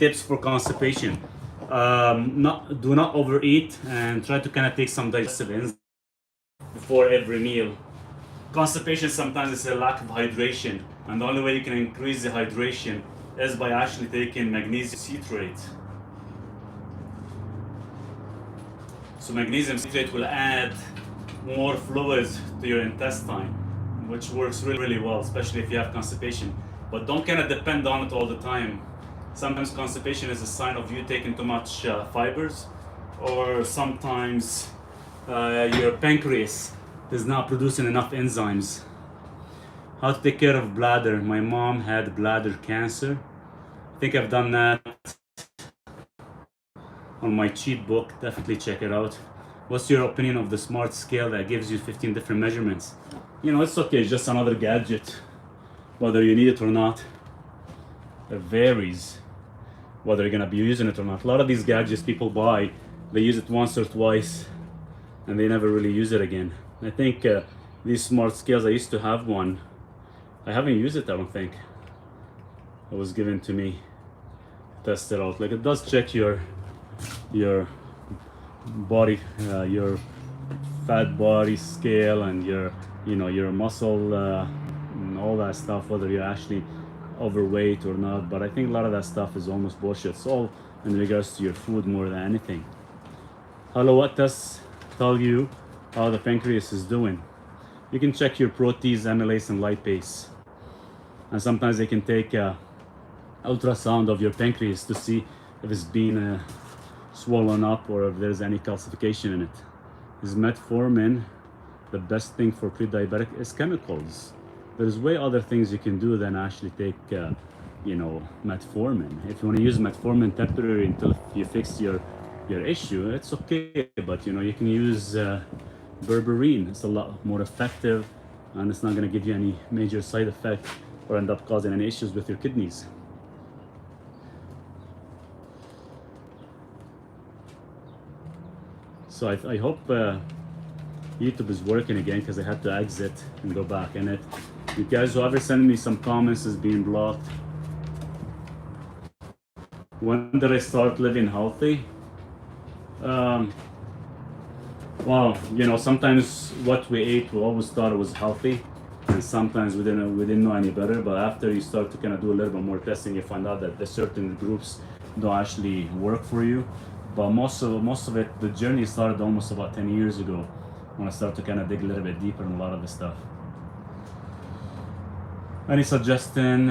tips for constipation. Do not overeat and try to kind of take some digestive enzymes before every meal. Constipation sometimes is a lack of hydration, and the only way you can increase the hydration is by actually taking magnesium citrate. So magnesium citrate will add more fluids to your intestine, which works really, really well, especially if you have constipation. But don't kind of depend on it all the time. Sometimes constipation is a sign of you taking too much fibers, or sometimes your pancreas is not producing enough enzymes. How to take care of bladder. My mom had bladder cancer. I think I've done that on my cheat book. Definitely check it out. What's your opinion of the smart scale that gives you 15 different measurements? You know, it's okay, it's just another gadget. Whether you need it or not, it varies whether you're gonna be using it or not. A lot of these gadgets people buy, they use it once or twice and they never really use it again. I think these smart scales, I used to have one. I haven't used it, I don't think. It was given to me. Test it out. Like, it does check your body, your fat body scale and your muscle and all that stuff, whether you're actually overweight or not. But I think a lot of that stuff is almost bullshit. It's all in regards to your food more than anything. Hello, what does tell you how the pancreas is doing? You can check your proteins, amylase and lipase, and sometimes they can take ultrasound of your pancreas to see if it's been swollen up or if there's any calcification in it. Is metformin the best thing for pre-diabetic? It's chemicals. There's way other things you can do than actually take metformin. If you want to use metformin temporarily until you fix your issue, it's okay. But you can use berberine. It's a lot more effective and it's not going to give you any major side effect or end up causing any issues with your kidneys. So I hope YouTube is working again, because I had to exit and go back in it. You guys, whoever sent me some comments is being blocked. When did I start living healthy? Well, sometimes what we ate, we always thought it was healthy, and sometimes we didn't know any better. But after you start to kind of do a little bit more testing, you find out that the certain groups don't actually work for you. But most of it, the journey started almost about 10 years ago, when I started to kind of dig a little bit deeper in a lot of this stuff. Any suggestion?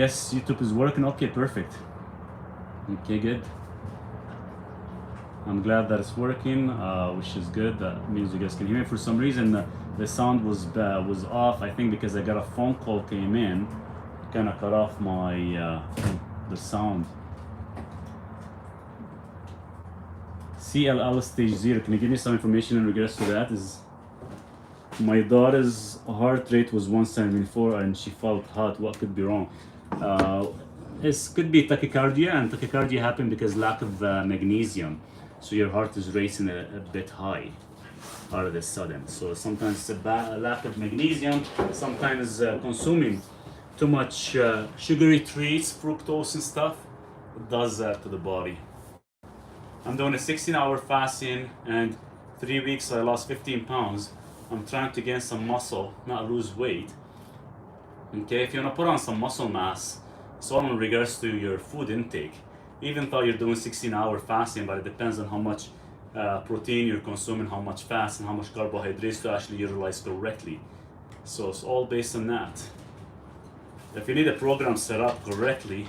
Yes, YouTube is working. Okay, perfect. Okay, good. I'm glad that it's working, which is good. That means you guys can hear me. For some reason, the sound was off. I think because I got a phone call came in, kind of cut off my the sound. CLL stage 0. Can you give me some information in regards to that? My daughter's heart rate was 174 and she felt hot. What could be wrong? It could be tachycardia, and tachycardia happened because lack of magnesium. So your heart is racing a bit high all of a sudden. So sometimes it's a lack of magnesium, sometimes consuming too much sugary treats, fructose and stuff. It does that to the body. I'm doing a 16-hour fasting, and 3 weeks I lost 15 pounds. I'm trying to gain some muscle, not lose weight. Okay, if you want to put on some muscle mass, it's all in regards to your food intake. Even though you're doing 16-hour fasting, but it depends on how much protein you're consuming, how much fats and how much carbohydrates to actually utilize correctly. So it's all based on that. If you need a program set up correctly,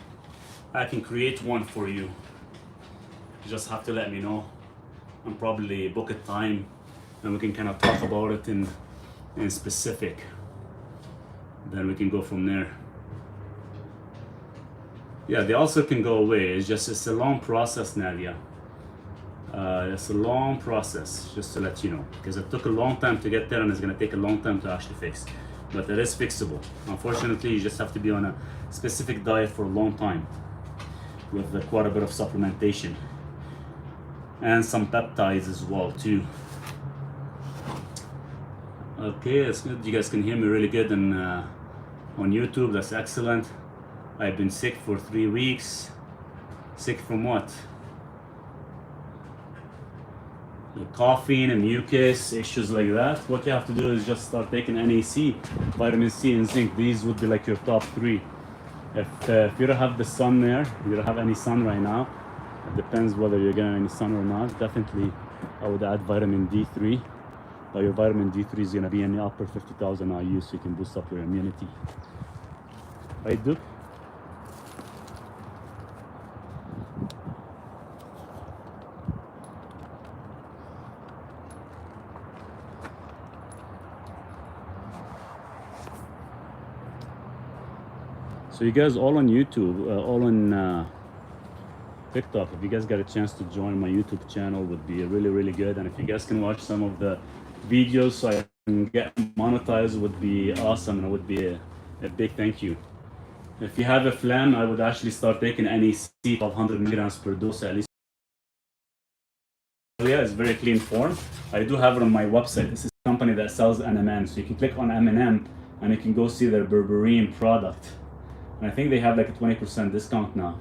I can create one for you. You just have to let me know and probably book a time, and we can kind of talk about it in specific. Then we can go from there. Yeah, they also can go away. It's a long process, Nadia. It's a long process, just to let you know, because it took a long time to get there, and it's going to take a long time to actually fix. But it is fixable. Unfortunately, you just have to be on a specific diet for a long time, with quite a bit of supplementation and some peptides as well too. Okay, that's good. You guys can hear me really good on YouTube. That's excellent. I've been sick for 3 weeks. Sick from what? Coughing and mucus, issues like that. What you have to do is just start taking NAC, vitamin C and zinc. These would be like your top 3. If you don't have the sun there, you don't have any sun right now, it depends whether you're getting any sun or not. Definitely I would add vitamin D3, but your vitamin D3 is going to be in the upper 50,000 IU, so you can boost up your immunity. Right, Duke? So you guys all on YouTube, all on TikTok, if you guys got a chance to join my YouTube channel, would be really, really good. And if you guys can watch some of the videos so I can get monetized, would be awesome, and it would be a big thank you. If you have a phlegm, I would actually start taking NAC 1200 milligrams per dose at least. Yeah, it's very clean form. I do have it on my website. This is a company that sells NMN, so you can click on M&M and you can go see their berberine product. And I think they have like a 20% discount now.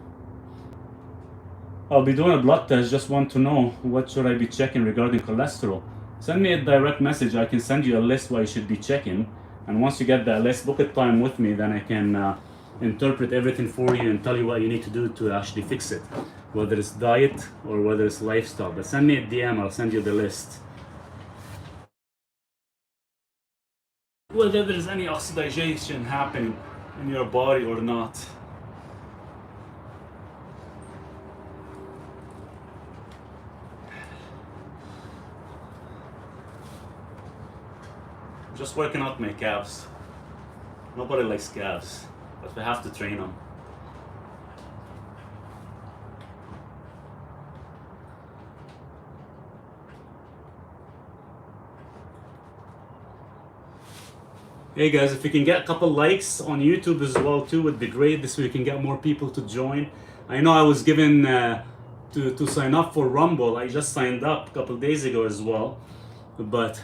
I'll be doing a blood test. Just want to know what should I be checking regarding cholesterol. Send me a direct message. I can send you a list what you should be checking. And once you get that list, book a time with me. Then I can interpret everything for you and tell you what you need to do to actually fix it. Whether it's diet or whether it's lifestyle. But send me a DM. I'll send you the list. Whether there's any oxidation happening in your body or not. Just working out my calves. Nobody likes calves, but we have to train them. Hey guys, if you can get a couple likes on YouTube as well too, would be great. This way we can get more people to join. I know I was given to sign up for Rumble. I just signed up a couple days ago as well, but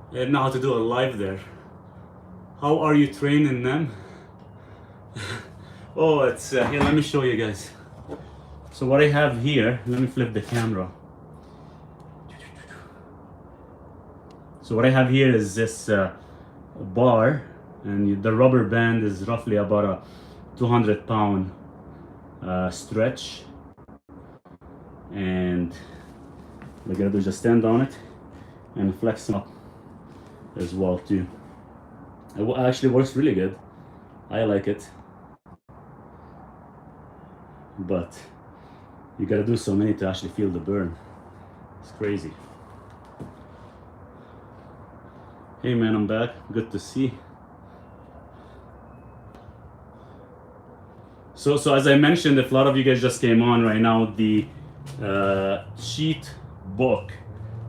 I didn't know how to do a live there. How are you training them? Oh, it's here. Let me show you guys. So what I have here, let me flip the camera. So what I have here is this bar, and the rubber band is roughly about a 200-pound stretch, and what I gotta do is just stand on it and flex them up as well too. It actually works really good. I like it, but you gotta do so many to actually feel the burn. It's crazy. Hey man, I'm back. Good to see. So as I mentioned, if a lot of you guys just came on right now, the cheat book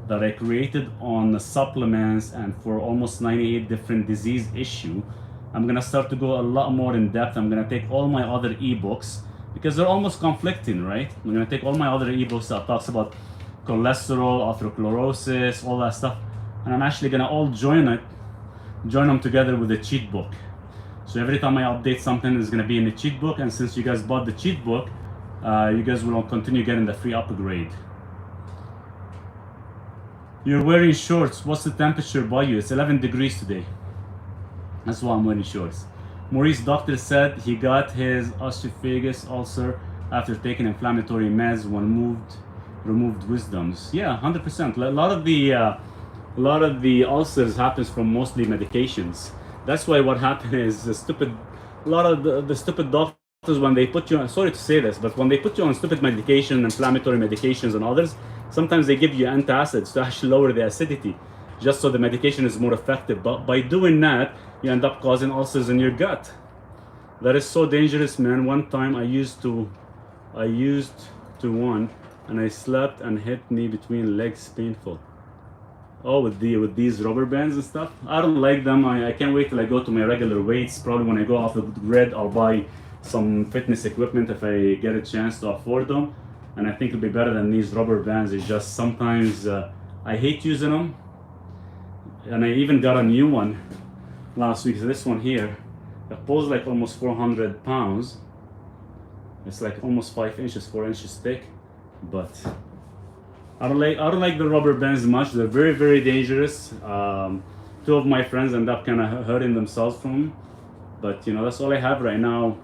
that I created on the supplements and for almost 98 different disease issue, I'm gonna start to go a lot more in depth. I'm gonna take all my other ebooks because they're almost conflicting, right? I'm gonna take all my other ebooks that talks about cholesterol, atherosclerosis, all that stuff, and I'm actually gonna all join them together with the cheat book. So every time I update something, it's gonna be in the cheat book, and since you guys bought the cheat book, you guys will continue getting the free upgrade. You're wearing shorts. What's the temperature by you? It's 11 degrees today. That's why I'm wearing shorts. Maurice, doctor said he got his esophagus ulcer after taking inflammatory meds when removed wisdoms. Yeah, 100%. A lot of the ulcers happens from mostly medications. That's why what happened is a lot of the stupid doctors, when they put you on, sorry to say this, but when they put you on stupid medication, inflammatory medications and others, sometimes they give you antacids to actually lower the acidity, just so the medication is more effective. But by doing that, you end up causing ulcers in your gut. That is so dangerous, man. One time I used to one, and I slept and hit me between legs, painful. Oh, with these rubber bands and stuff. I don't like them. I can't wait till I go to my regular weights. Probably when I go off the grid, I'll buy some fitness equipment if I get a chance to afford them. And I think it'll be better than these rubber bands. It's just sometimes I hate using them. And I even got a new one last week. So this one here, it pulls like almost 400 pounds. It's like almost 5 inches, 4 inches thick, but I don't like the rubber bands much. They're very, very dangerous. Two of my friends end up kind of hurting themselves from them. But you know, that's all I have right now,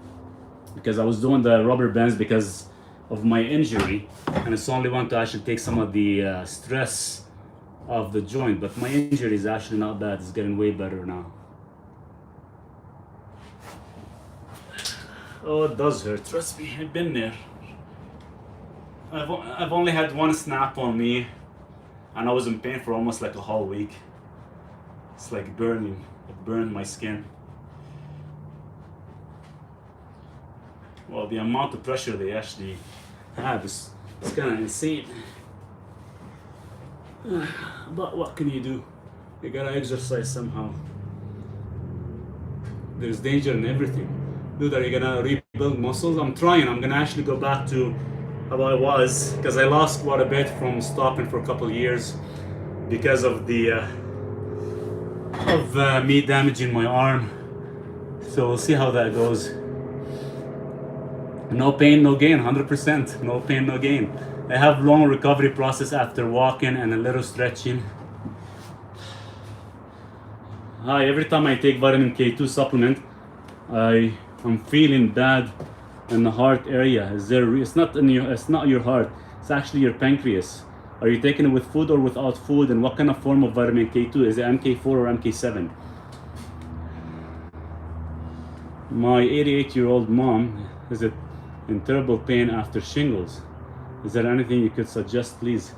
because I was doing the rubber bands because of my injury, and it's only want to actually take some of the stress of the joint. But my injury is actually not bad. It's getting way better now. Oh, it does hurt. Trust me, I've been there. I've only had one snap on me, and I was in pain for almost like a whole week. It's like burning. It burned my skin. Well, the amount of pressure they actually have is kind of insane. But what can you do? You gotta exercise somehow. There's danger in everything. Dude, are you gonna rebuild muscles? I'm trying. I'm gonna actually go back to how I was, because I lost quite a bit from stopping for a couple of years because of the me damaging my arm. So we'll see how that goes. No pain, no gain, 100%. No pain, no gain. I have long recovery process after walking and a little stretching. Hi, every time I take vitamin K2 supplement, I'm feeling bad in the heart area. It's not your heart. It's actually your pancreas. Are you taking it with food or without food? And what kind of form of vitamin K2? Is it MK4 or MK7? My 88-year-old mom is in terrible pain after shingles. Is there anything you could suggest, please?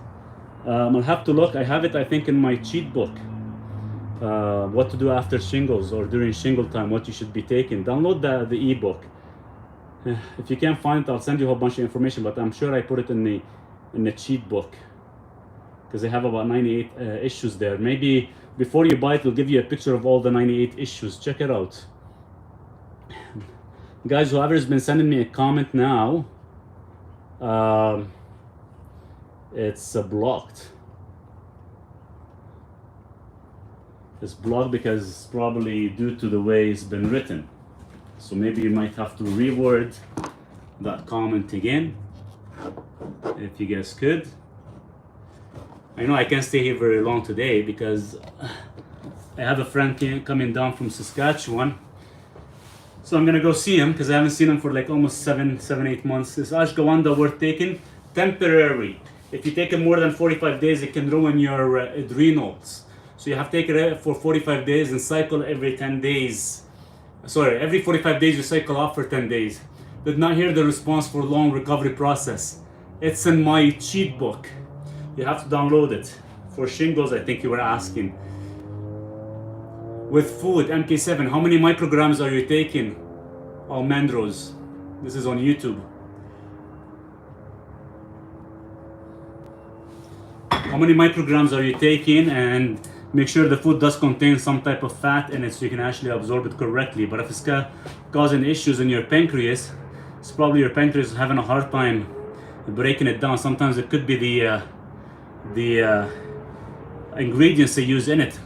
I'll have to look. I have it, I think, in my cheat book. What to do after shingles or during shingle time, what you should be taking. Download the ebook. If you can't find it, I'll send you a whole bunch of information, but I'm sure I put it in the cheat book, because they have about 98 issues there. Maybe before you buy it, we'll give you a picture of all the 98 issues. Check it out. Guys, whoever's been sending me a comment now, it's blocked. It's blocked because it's probably due to the way it's been written. So maybe you might have to reword that comment again, if you guys could. I know I can't stay here very long today because I have a friend coming down from Saskatchewan. So I'm gonna go see him because I haven't seen him for like almost 7-8 months. This ashwagandha we're taking temporary. If you take it more than 45 days, it can ruin your adrenals. So you have to take it for 45 days and cycle every 10 days. Sorry, every 45 days you cycle off for 10 days. Did not hear the response for long recovery process. It's in my cheat book. You have to download it. For shingles, I think you were asking. With food, MK7, how many micrograms are you taking? Almendros. This is on YouTube. How many micrograms are you taking? And make sure the food does contain some type of fat in it so you can actually absorb it correctly. But if it's causing issues in your pancreas, it's probably your pancreas is having a hard time breaking it down. Sometimes it could be the ingredients they use in it.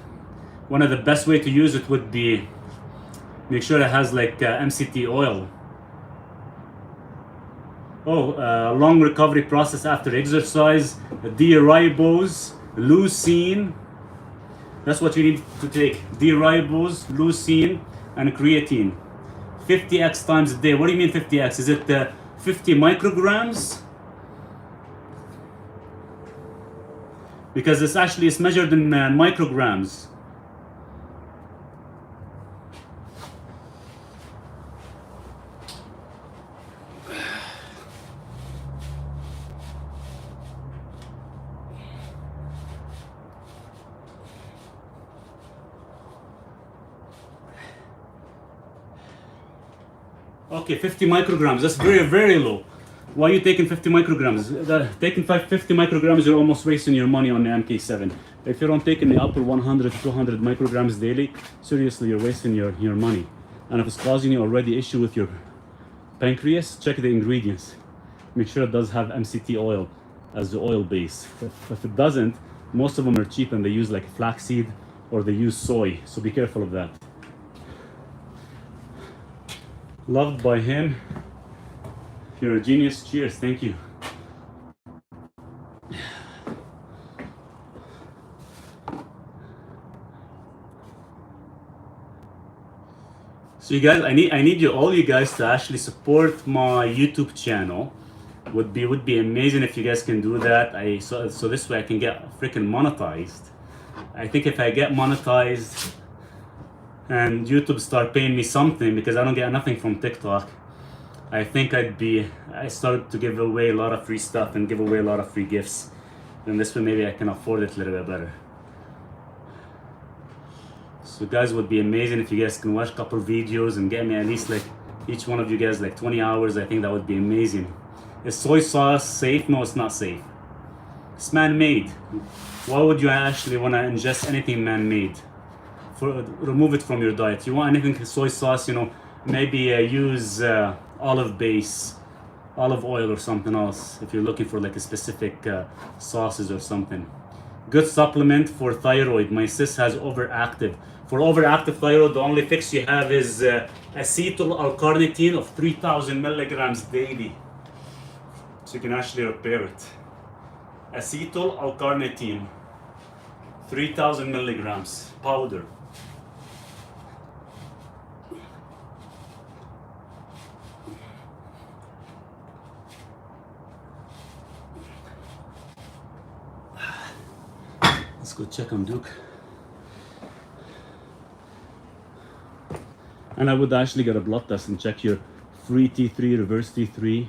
One of the best way to use it would be make sure it has like MCT oil. Long recovery process after exercise, D-ribose, leucine. That's what you need to take. D-ribose, leucine, and creatine. 50x times a day. What do you mean 50x? Is it 50 micrograms? Because it's measured in micrograms. Okay, 50 micrograms. That's very, very low. Why are you taking 50 micrograms? Taking 50 micrograms, you're almost wasting your money on the MK7. If you don't take in the upper 100 to 200 micrograms daily, seriously, you're wasting your money. And if it's causing you already issue with your pancreas, check the ingredients. Make sure it does have MCT oil as the oil base. If it doesn't, most of them are cheap and they use like flaxseed or they use soy. So be careful of that. Loved by him. You're a genius. Cheers. Thank you. So you guys, I need all you guys to actually support my YouTube channel. Would be amazing if you guys can do that. So this way I can get freaking monetized. I think if I get monetized and YouTube start paying me something, because I don't get nothing from TikTok, I think I start to give away a lot of free stuff and give away a lot of free gifts. And this way maybe I can afford it a little bit better. So guys, would be amazing if you guys can watch a couple videos and get me at least like each one of you guys like 20 hours. I think that would be amazing. Is soy sauce safe? No, it's not safe. It's man-made. Why would you actually want to ingest anything man-made? Remove it from your diet. You want anything soy sauce, maybe use olive oil or something else if you're looking for like a specific sauces or something. Good supplement for thyroid. My sis has overactive. For overactive thyroid, the only fix you have is acetyl L-carnitine of 3,000 milligrams daily. So you can actually repair it. Acetyl L-carnitine, 3,000 milligrams powder. Let's go check on Duke. And I would actually get a blood test and check your free T3, reverse T3,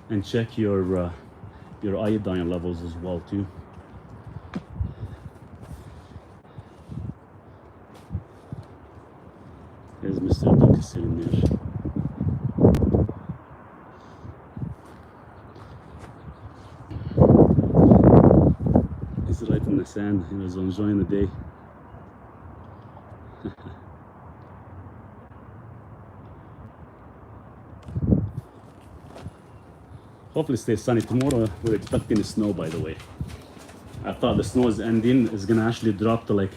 and check your iodine levels as well too. There's Mr. Duke sitting there. He's right in the sand. He was enjoying the day. Hopefully it stays sunny. Tomorrow we're expecting the snow, by the way. I thought the snow is ending. It's gonna actually drop to like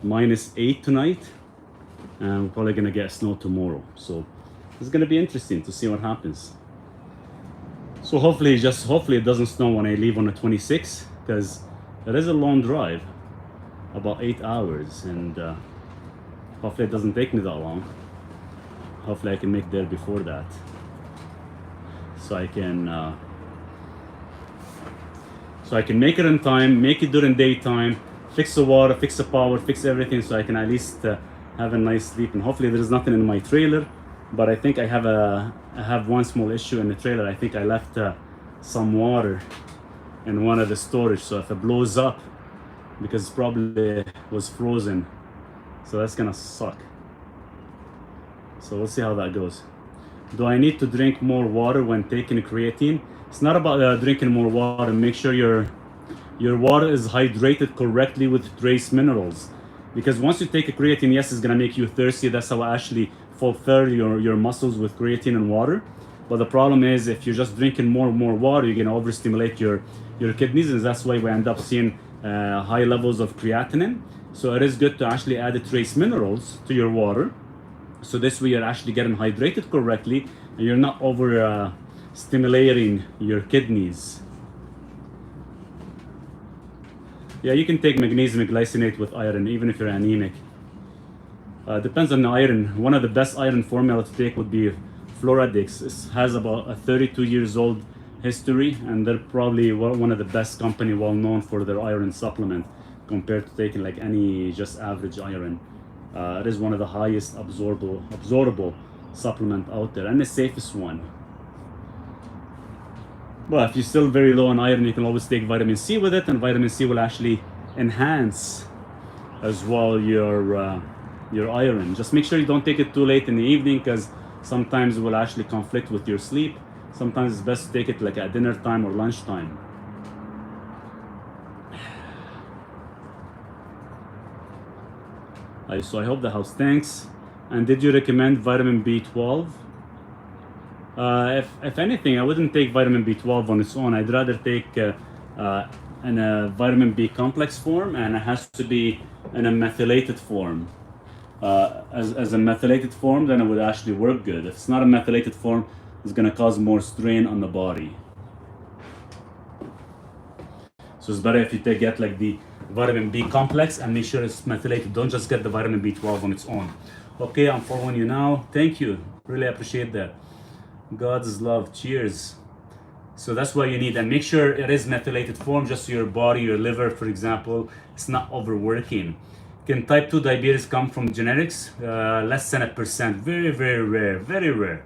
-8 tonight. And we're probably gonna get snow tomorrow. So it's gonna be interesting to see what happens. So hopefully it doesn't snow when I leave on the 26th, because it is a long drive, about 8 hours, and hopefully it doesn't take me that long. Hopefully I can make there before that. So I can make it in time, make it during daytime, fix the water, fix the power, fix everything, so I can at least have a nice sleep. And hopefully there's nothing in my trailer, but I think I have one small issue in the trailer. I think I left some water in one of the storage, so if it blows up, because it probably was frozen, so that's gonna suck. So we'll see how that goes. Do I need to drink more water when taking creatine? It's not about drinking more water. Make sure your water is hydrated correctly with trace minerals. Because once you take a creatine, yes, it's gonna make you thirsty. That's how I actually fulfill your muscles with creatine and water. But the problem is, if you're just drinking more and more water, you're gonna overstimulate your kidneys, and that's why we end up seeing high levels of creatinine. So it is good to actually add the trace minerals to your water. So this way you're actually getting hydrated correctly, and you're not over stimulating your kidneys. Yeah, you can take magnesium glycinate with iron, even if you're anemic. Depends on the iron. One of the best iron formula to take would be Floradix. It has about a 32 years old history, and they're probably one of the best company, well known for their iron supplement, compared to taking like any just average iron. It is one of the highest absorbable supplement out there, and the safest one. But if you're still very low on iron, you can always take vitamin C with it, and vitamin C will actually enhance as well your iron. Just make sure you don't take it too late in the evening, because sometimes it will actually conflict with your sleep. Sometimes it's best to take it like at dinner time or lunchtime. So I hope the house. Thanks. And did you recommend vitamin B12? If anything, I wouldn't take vitamin B12 on its own. I'd rather take in a vitamin B complex form, and it has to be in a methylated form. As a methylated form, then it would actually work good. If it's not a methylated form, is gonna cause more strain on the body. So it's better if you get like the vitamin B complex and make sure it's methylated. Don't just get the vitamin B12 on its own. Okay, I'm following you now. Thank you. Really appreciate that. God's love. Cheers. So that's what you need, and make sure it is methylated form, just so your body, your liver, for example, it's not overworking. Can type 2 diabetes come from genetics? Less than 1%. Very, very rare. Very rare.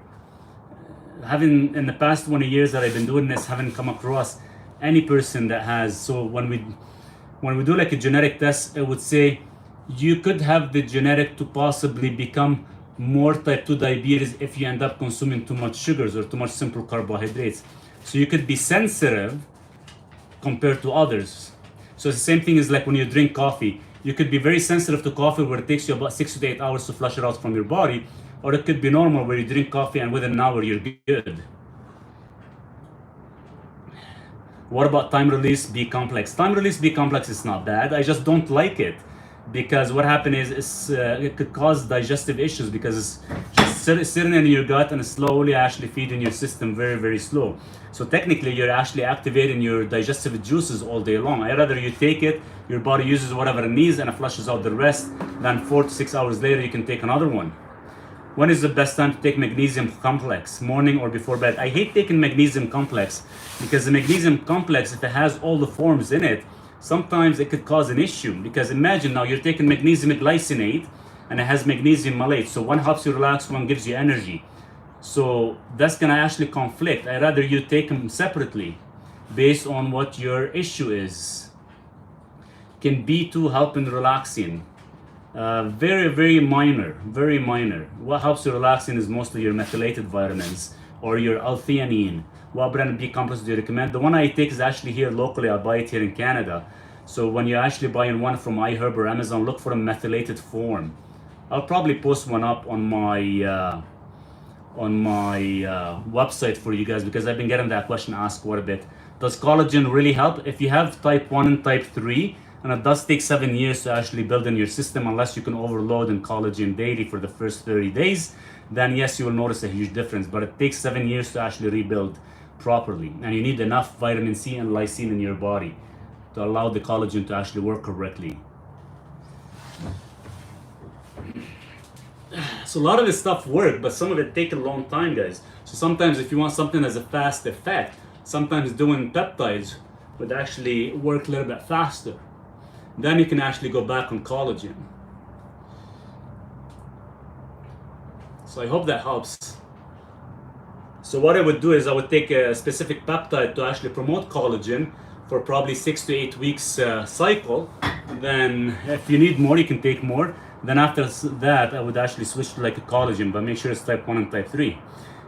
Having in the past 20 years that I've been doing this, haven't come across any person that has. So when we do like a genetic test, it would say you could have the genetic to possibly become more type 2 diabetes if you end up consuming too much sugars or too much simple carbohydrates. So you could be sensitive compared to others. So it's the same thing as like when you drink coffee. You could be very sensitive to coffee where it takes you about 6 to 8 hours to flush it out from your body, or it could be normal where you drink coffee and within an hour you're good. What about time release B complex? Time release B complex is not bad. I just don't like it because what happened is it could cause digestive issues because it's just sitting in your gut and slowly actually feeding your system very, very slow. So technically you're actually activating your digestive juices all day long. I'd rather you take it, your body uses whatever it needs and it flushes out the rest, then 4 to 6 hours later you can take another one. When is the best time to take magnesium complex? Morning or before bed? I hate taking magnesium complex because the magnesium complex, if it has all the forms in it, sometimes it could cause an issue. Because imagine now you're taking magnesium glycinate and it has magnesium malate. So one helps you relax, one gives you energy. So that's gonna actually conflict. I'd rather you take them separately based on what your issue is. Can B2 help in relaxing? Very, very minor, very minor. What helps you relaxing is mostly your methylated vitamins or your L-theanine. What brand B complex do you recommend? The one I take is actually here locally. I buy it here in Canada. So when you're actually buying one from iHerb or Amazon, look for a methylated form. I'll probably post one up on my website for you guys because I've been getting that question asked quite a bit. Does collagen really help? If you have type 1 and type 3, and it does take 7 years to actually build in your system unless you can overload in collagen daily for the first 30 days, then yes, you will notice a huge difference. But it takes 7 years to actually rebuild properly. And you need enough vitamin C and lysine in your body to allow the collagen to actually work correctly. So a lot of this stuff works, but some of it takes a long time, guys. So sometimes if you want something as a fast effect, sometimes doing peptides would actually work a little bit faster. Then you can actually go back on collagen. So I hope that helps. So what I would do is I would take a specific peptide to actually promote collagen for probably 6 to 8 weeks cycle. Then if you need more, you can take more. Then after that, I would actually switch to like a collagen, but make sure it's type 1 and type 3.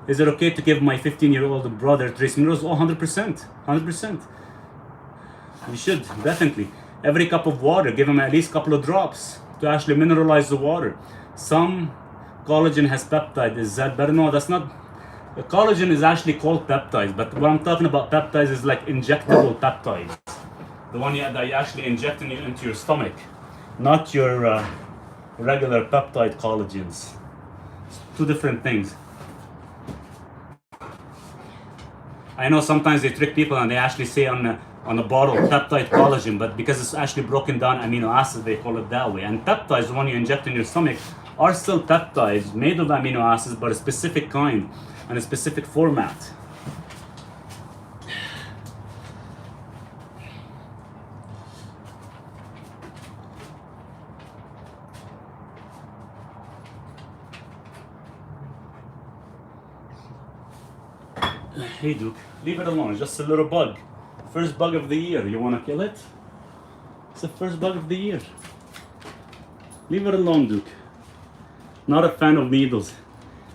Is it okay to give my 15-year-old brother trace minerals? Oh, 100%, 100%. You should, definitely. Every cup of water, give him at least a couple of drops to actually mineralize the water. Some collagen has peptide. Is that better? No, that's not. The collagen is actually called peptides, but what I'm talking about peptides is like injectable peptides. The one that you actually inject into your stomach, not your regular peptide collagens. It's two different things. I know sometimes they trick people and they actually say on the bottle peptide collagen, but because it's actually broken down amino acids, they call it that way. And peptides, the one you inject in your stomach, are still peptides made of amino acids, but a specific kind and a specific format. Hey Duke, leave it alone, it's just a little bug. First bug of the year, you wanna kill it? It's the first bug of the year. Leave it alone, Duke. Not a fan of needles.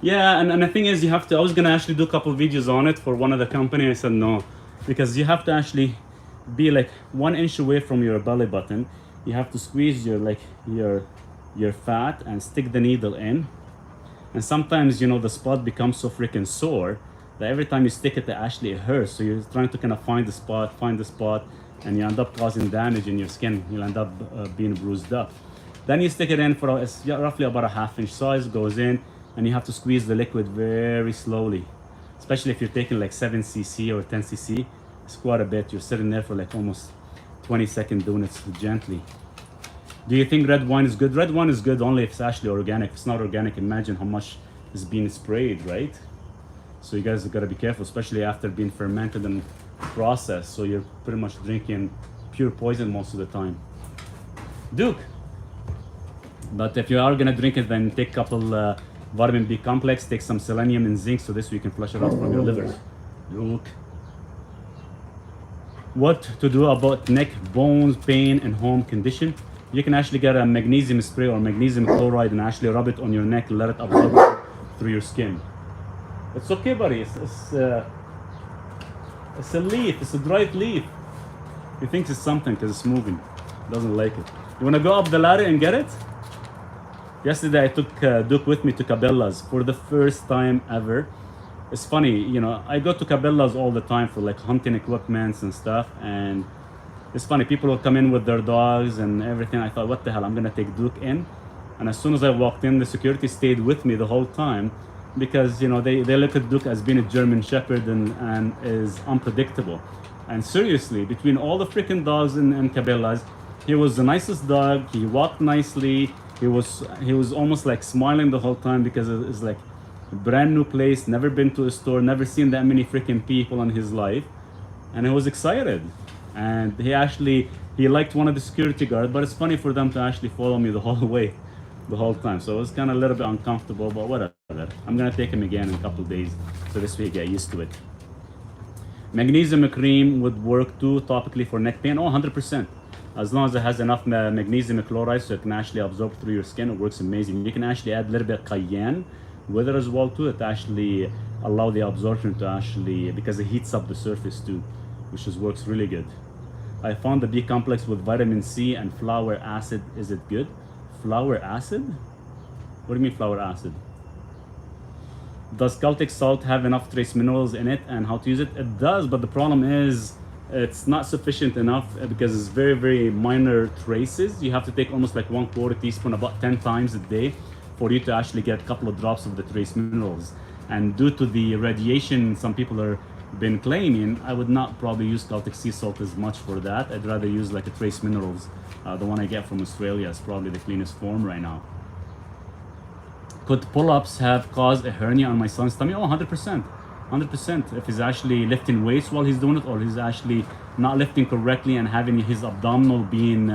Yeah, and the thing is, you have to, I was gonna actually do a couple videos on it for one of the company. I said no, because you have to actually be like 1 inch away from your belly button. You have to squeeze your fat and stick the needle in. And sometimes, you know, the spot becomes so freaking sore that every time you stick it, actually it hurts. So you're trying to kind of find the spot, and you end up causing damage in your skin. You'll end up being bruised up. Then you stick it in for roughly about a 1/2 inch size, goes in, and you have to squeeze the liquid very slowly. especially if you're taking like 7 cc or 10 cc. It's quite a bit. You're sitting there for like almost 20 seconds doing it gently. Do you think red wine is good? Red wine is good only if it's actually organic. If it's not organic, imagine how much is being sprayed, right? So you guys gotta be careful, especially after being fermented and processed. So you're pretty much drinking pure poison most of the time. Duke. But if you are gonna drink it, then take a couple vitamin B complex, take some selenium and zinc, so this way you can flush it out from your liver. Duke. What to do about neck, bones, pain, and home condition? You can actually get a magnesium spray or magnesium chloride and actually rub it on your neck, let it absorb through your skin. It's okay, buddy. It's a leaf. It's a dried leaf. He thinks it's something because it's moving. Doesn't like it. You wanna go up the ladder and get it? Yesterday I took Duke with me to Cabela's for the first time ever. It's funny, you know, I go to Cabela's all the time for like hunting equipments and stuff, and it's funny, people will come in with their dogs and everything. I thought, what the hell, I'm gonna take Duke in. And as soon as I walked in, the security stayed with me the whole time because, you know, they look at Duke as being a German Shepherd and is unpredictable. And seriously, between all the freaking dogs in Cabela's, he was the nicest dog. He walked nicely. He was almost like smiling the whole time because it's like a brand new place, never been to a store, never seen that many freaking people in his life. And he was excited. And he liked one of the security guards, but it's funny for them to actually follow me the whole way, the whole time. So it was kind of a little bit uncomfortable, but whatever. I'm gonna take him again in a couple of days, so this way you get used to it. Magnesium cream would work too topically for neck pain. Oh, 100%. As long as it has enough magnesium chloride so it can actually absorb through your skin, it works amazing. You can actually add a little bit of cayenne with it as well too. It actually allow the absorption to actually, because it heats up the surface too, which works really good. I found the B complex with vitamin C and flour acid. Is it good? Flour acid? What do you mean flour acid? Does Celtic salt have enough trace minerals in it, and how to use it? It does, but the problem is it's not sufficient enough because it's very, very minor traces. You have to take almost like 1/4 teaspoon about 10 times a day for you to actually get a couple of drops of the trace minerals. And due to the radiation some people are been claiming, I would not probably use Celtic sea salt as much for that. I'd rather use like a trace minerals. The one I get from Australia is probably the cleanest form right now. Could pull-ups have caused a hernia on my son's tummy? Oh, 100%. 100%. If he's actually lifting weights while he's doing it, or he's actually not lifting correctly and having his abdominal being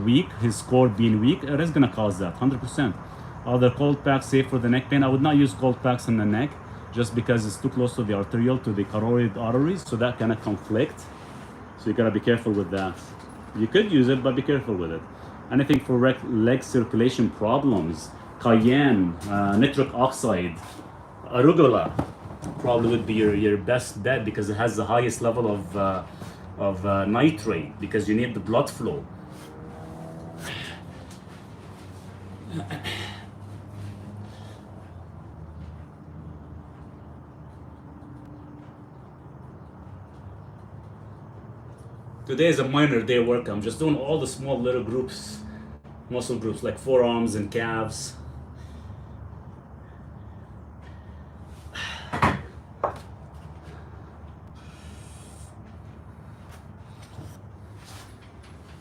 weak, his core being weak, it is gonna cause that, 100%. Are the cold packs safe for the neck pain? I would not use cold packs in the neck just because it's too close to the arterial, to the carotid arteries, so that kind of conflict. So you gotta be careful with that. You could use it, but be careful with it. Anything for leg circulation problems, cayenne, nitric oxide, arugula probably would be your best bet because it has the highest level of nitrate because you need the blood flow. Today is a minor day work. I'm just doing all the small little groups, muscle groups like forearms and calves.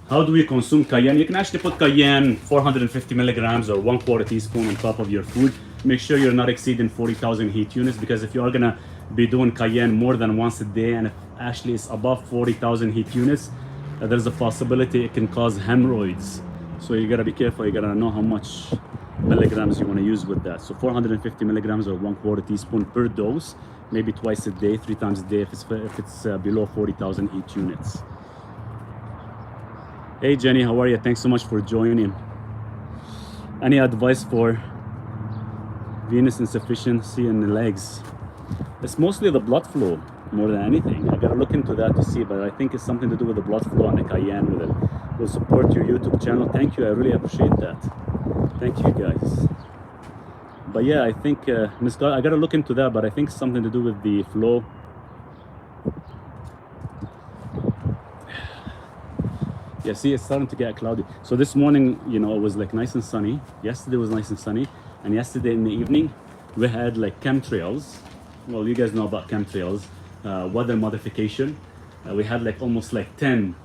How do we consume cayenne? You can actually put cayenne 450 milligrams or 1/4 teaspoon on top of your food. Make sure you're not exceeding 40,000 heat units, because if you are gonna be doing cayenne more than once a day and if actually it's above 40,000 heat units, there's a possibility it can cause hemorrhoids. So you gotta be careful. You gotta know how much milligrams you wanna use with that. So 450 milligrams or 1/4 teaspoon per dose, maybe twice a day, 3 times a day if it's below 40,000 heat units. Hey Jenny, how are you? Thanks so much for joining. Any advice for venous insufficiency in the legs? It's mostly the blood flow more than anything. I gotta look into that to see, but I think it's something to do with the blood flow and the cayenne with it. Will support your YouTube channel. Thank you, I really appreciate that. Thank you guys. But yeah, I think I gotta look into that, but I think it's something to do with the flow. Yeah, see, it's starting to get cloudy. So this morning, you know, it was like nice and sunny. Yesterday was nice and sunny. And yesterday in the evening, we had like chemtrails. well, you guys know about chemtrails, weather modification. We had like almost like 10,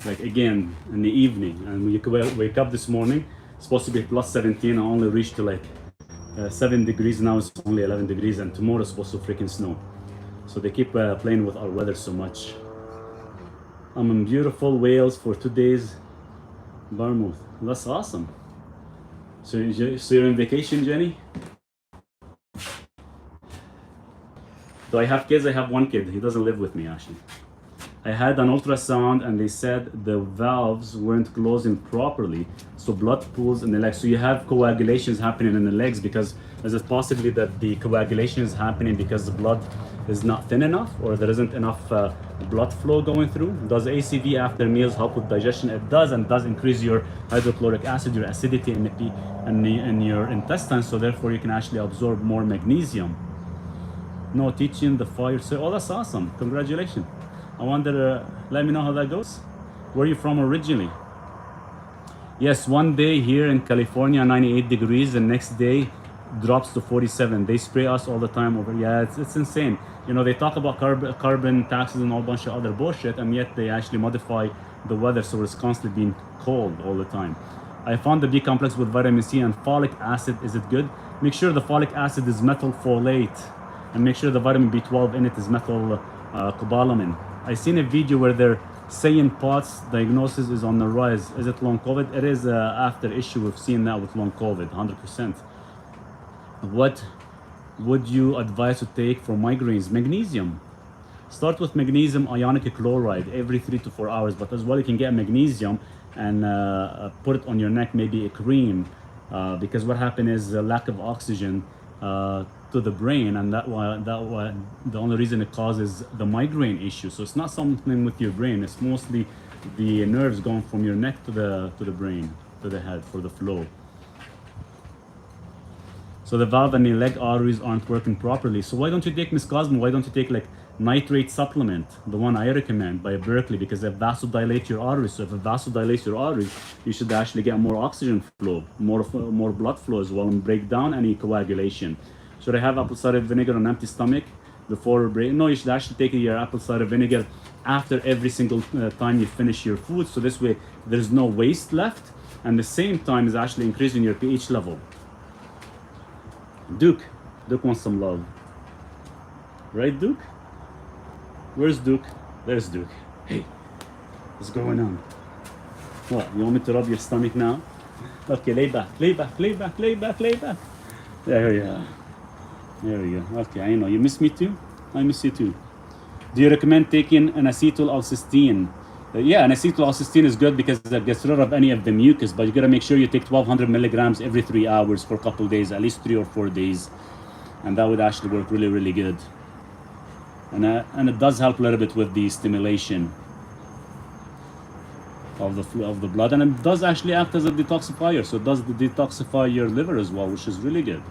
like again in the evening, and when you wake up this morning, it's supposed to be plus 17. I only reached to like 7 degrees. Now it's only 11 degrees, and tomorrow it's supposed to freaking snow. So they keep playing with our weather so much. I'm in beautiful Wales for 2 days. Bournemouth. That's awesome. So you're on vacation, Jenny? Do I have kids? I have one kid. He doesn't live with me, actually. I had an ultrasound and they said the valves weren't closing properly, so blood pools in the legs. So you have coagulations happening in the legs, because is it possibly that the coagulation is happening because the blood is not thin enough, or there isn't enough blood flow going through? Does ACV after meals help with digestion? It does, and does increase your hydrochloric acid, your acidity in your intestines, so therefore you can actually absorb more magnesium. No teaching the fire. So, oh, that's awesome. Congratulations. I wonder, let me know how that goes. Where are you from originally? Yes, one day here in California, 98 degrees. The next day drops to 47. They spray us all the time over. Yeah, it's insane. You know, they talk about carbon taxes and a whole bunch of other bullshit, and yet they actually modify the weather so it's constantly being cold all the time. I found the B complex with vitamin C and folic acid. Is it good? Make sure the folic acid is methylfolate, and make sure the vitamin B12 in it is methylcobalamin. I seen a video where they're saying POTS diagnosis is on the rise. Is it long COVID? It is after issue. We've seen that with long COVID, 100%. What would you advise to take for migraines? Magnesium. Start with magnesium ionic chloride every 3 to 4 hours, but as well you can get magnesium and put it on your neck, maybe a cream, because what happened is a lack of oxygen to the brain, and that the only reason it causes the migraine issue. So it's not something with your brain, it's mostly the nerves going from your neck to the brain, to the head, for the flow. So the valve and the leg arteries aren't working properly. So why don't you take, Miss Cosmo, why don't you take like nitrate supplement, the one I recommend by Berkeley, because it vasodilates your arteries. So if it vasodilates your arteries, you should actually get more oxygen flow, more blood flow as well, and break down any coagulation. Should I have apple cider vinegar on empty stomach before break? No, you should actually take your apple cider vinegar after every single time you finish your food. So this way there's no waste left, and the same time is actually increasing your pH level. Duke wants some love. Right, Duke? Where's Duke? There's Duke. Hey, what's going on? What, you want me to rub your stomach now? Okay, lay back. There you are. There we go. Okay, I know. You miss me too? I miss you too. Do you recommend taking an acetyl-L-cysteine? Yeah, an acetyl-L-cysteine is good because it gets rid of any of the mucus, but you gotta make sure you take 1200 milligrams every 3 hours for a couple days, at least 3 or 4 days. And that would actually work really, really good. And it does help a little bit with the stimulation of the blood, and it does actually act as a detoxifier. So it does detoxify your liver as well, which is really good.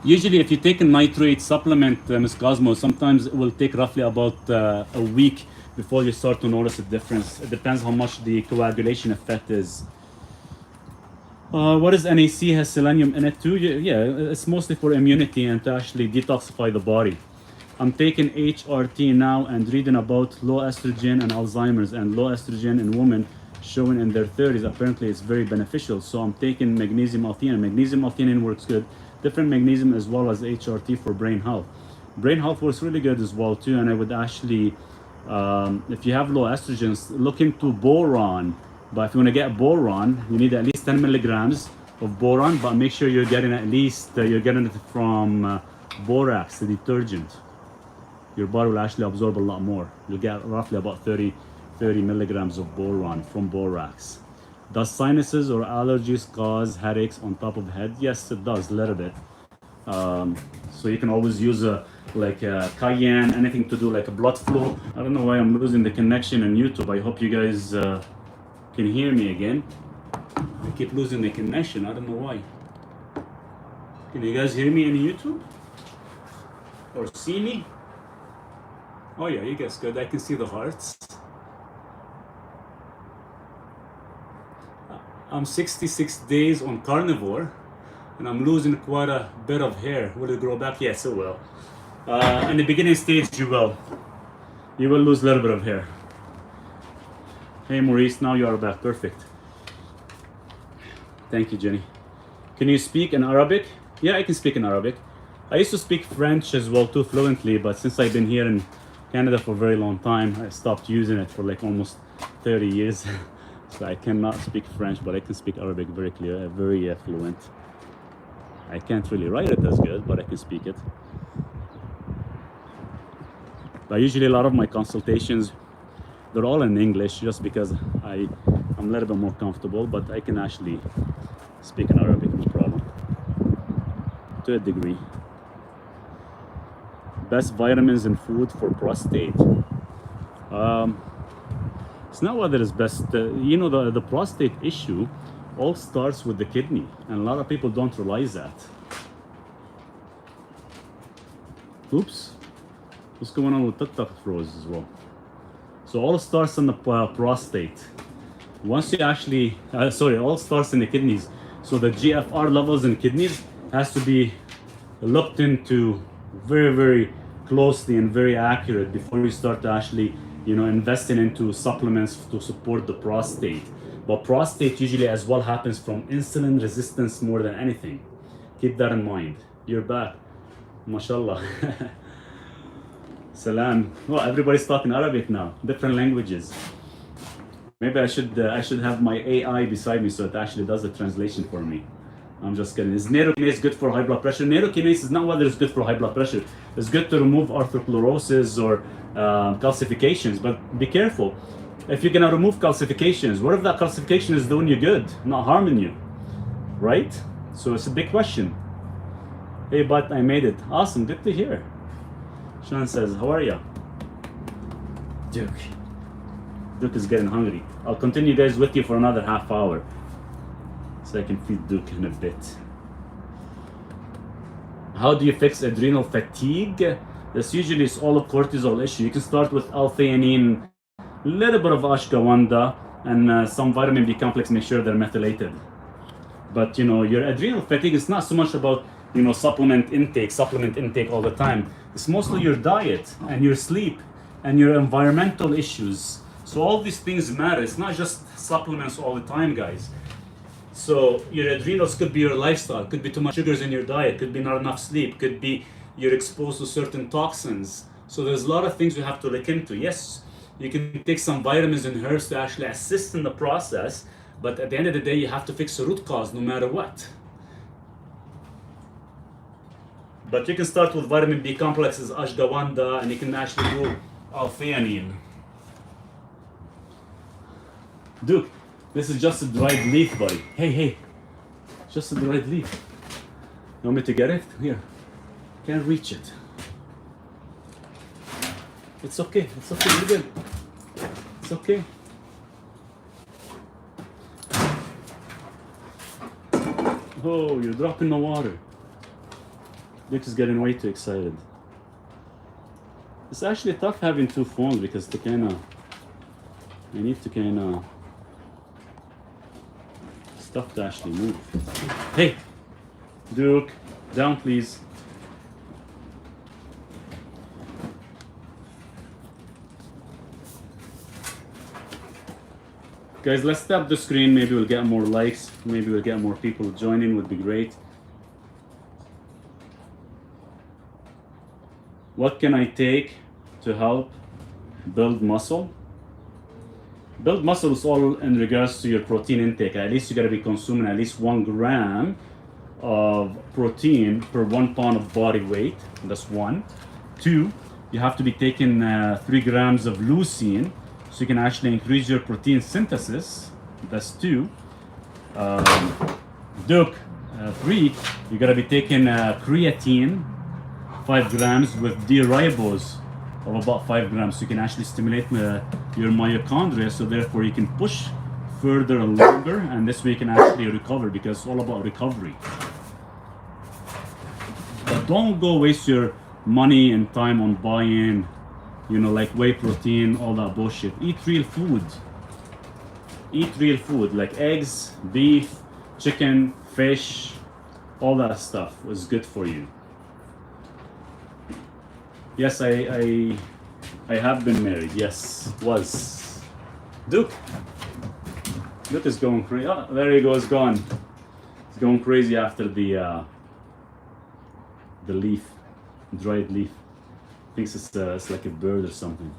Usually, if you take a nitrate supplement, Ms. Cosmo, sometimes it will take roughly about a week before you start to notice a difference. It depends how much the coagulation effect is. What is NAC? Has selenium in it too? Yeah, it's mostly for immunity and to actually detoxify the body. I'm taking HRT now and reading about low estrogen and Alzheimer's, and low estrogen in women showing in their 30s. Apparently, it's very beneficial. So I'm taking magnesium L-theanine. Magnesium L-theanine works good. Different magnesium as well as HRT for brain health. Brain health works really good as well too. And I would actually, if you have low estrogens, look into boron. But if you want to get boron, you need at least 10 milligrams of boron. But make sure you're getting at least you're getting it from borax, the detergent. Your body will actually absorb a lot more. You'll get roughly about 30 milligrams of boron from borax. Does sinuses or allergies cause headaches on top of the head? Yes, it does, a little bit. So you can always use like cayenne, anything to do like a blood flow. I don't know why I'm losing the connection on YouTube. I hope you guys can hear me again. I keep losing the connection. I don't know why. Can you guys hear me on YouTube? Or see me? Oh yeah, you guys good. I can see the hearts. I'm 66 days on carnivore. and I'm losing quite a bit of hair. Will it grow back? Yes, it will. In the beginning stage, you will lose a little bit of hair. Hey Maurice, now you are back. Perfect. Thank you, Jenny. Can you speak in Arabic? Yeah, I can speak in Arabic. I used to speak French as well too fluently, but since I've been here in Canada for a very long time, I stopped using it for like almost 30 years. So I cannot speak French, but I can speak Arabic very clear, very fluent. I can't really write it as good, but I can speak it. But usually a lot of my consultations, they're all in English just because I'm a little bit more comfortable, but I can actually speak in Arabic, no problem, to a degree. Best vitamins and food for prostate. It's not whether it's best. The prostate issue all starts with the kidney, and a lot of people don't realize that. Oops, what's going on with TikTok froze as well? So all starts in the prostate. Once you actually, it all starts in the kidneys. So the GFR levels in kidneys has to be looked into very, very closely and very accurate before you start to actually, investing into supplements to support the prostate. But prostate usually as well happens from insulin resistance more than anything. Keep that in mind. You're back. MashaAllah. Salam. Well, everybody's talking Arabic now, different languages. Maybe I should have my AI beside me so it actually does the translation for me. I'm just kidding. Is neurokinase good for high blood pressure? Neurokinase is not whether it's good for high blood pressure. It's good to remove atherosclerosis or calcifications, but be careful. If you're gonna remove calcifications, what if that calcification is doing you good, not harming you, right? So it's a big question. Hey, but I made it. Awesome, good to hear. Sean says, how are you? Duke is getting hungry. I'll continue guys with you for another half hour so I can feed Duke in a bit. How do you fix adrenal fatigue? This usually is all a cortisol issue. You can start with L-theanine, a little bit of ashwagandha, and some vitamin B complex, make sure they're methylated. But your adrenal fatigue is not so much about supplement intake all the time. It's mostly your diet and your sleep and your environmental issues. So all these things matter. It's not just supplements all the time, guys. So your adrenals could be your lifestyle, could be too much sugars in your diet, could be not enough sleep, could be you're exposed to certain toxins. So there's a lot of things you have to look into. Yes, you can take some vitamins and herbs to actually assist in the process, but at the end of the day, you have to fix the root cause no matter what. But you can start with vitamin B complexes, ashwagandha, and you can actually do L-theanine. Duke, this is just a dried leaf, buddy. Hey, just a dried leaf. You want me to get it? Here. Can't reach it. It's okay, you're good. It's okay. Oh, you're dropping the water. Duke is getting way too excited. It's actually tough having two phones because I need to stuff to actually move. Hey, Duke, down please. Guys, let's tap the screen. Maybe we'll get more likes. Maybe we'll get more people joining. Would be great. What can I take to help build muscle? Build muscle is all in regards to your protein intake. At least you gotta be consuming at least 1 gram of protein per 1 pound of body weight. That's 1. 2, you have to be taking 3 grams of leucine, so you can actually increase your protein synthesis. That's 2. Duke, 3, you gotta be taking creatine, 5 grams with D-ribose of about 5 grams, so you can actually stimulate your mitochondria, so therefore you can push further and longer, and this way you can actually recover, because it's all about recovery. But don't go waste your money and time on buying, like whey protein, all that bullshit. Eat real food. Eat real food, like eggs, beef, chicken, fish, all that stuff was good for you. Yes, I have been married. Yes, was. Duke is going crazy. Oh, there he goes, gone. He's going crazy after the leaf, dried leaf. Thinks it's like a bird or something.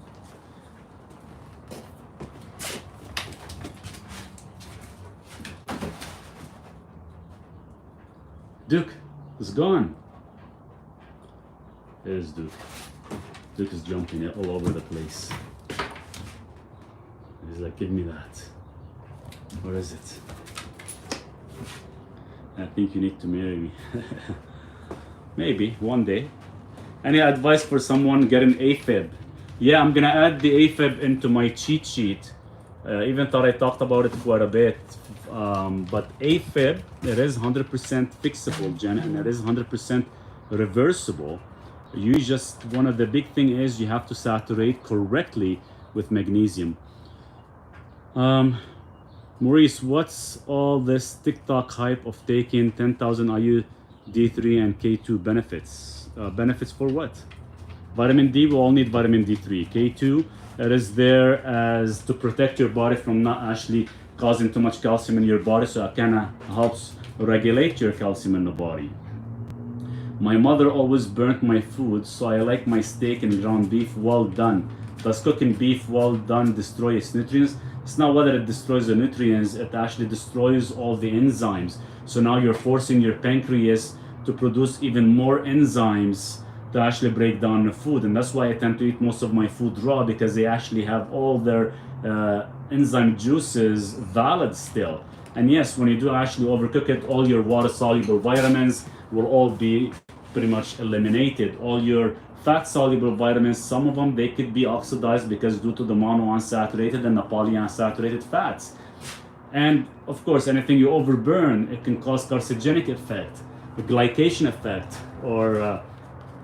Duke is gone. There's Duke. Duke is jumping all over the place. He's like, give me that. Where is it? I think you need to marry me. Maybe, one day. Any advice for someone getting AFib? Yeah, I'm gonna add the AFib into my cheat sheet. Even thought I talked about it quite a bit. But AFib, it is 100% fixable, Jen, and it is 100% reversible. You just, one of the big thing is you have to saturate correctly with magnesium. Maurice, what's all this TikTok hype of taking 10,000 IU D3 and K2 benefits? Benefits for what? Vitamin D, we all need vitamin D3. K2, it is there as to protect your body from not actually causing too much calcium in your body, so it kind of helps regulate your calcium in the body. My mother always burnt my food, so I like my steak and ground beef well done. Does cooking beef well done destroy its nutrients? It's not whether it destroys the nutrients, it actually destroys all the enzymes. So now you're forcing your pancreas to produce even more enzymes to actually break down the food. And that's why I tend to eat most of my food raw, because they actually have all their enzyme juices valid still. And yes, when you do actually overcook it, all your water-soluble vitamins will all be pretty much eliminated. All your fat-soluble vitamins, some of them, they could be oxidized because due to the monounsaturated and the polyunsaturated fats. And of course, anything you overburn, it can cause carcinogenic effect, a glycation effect, or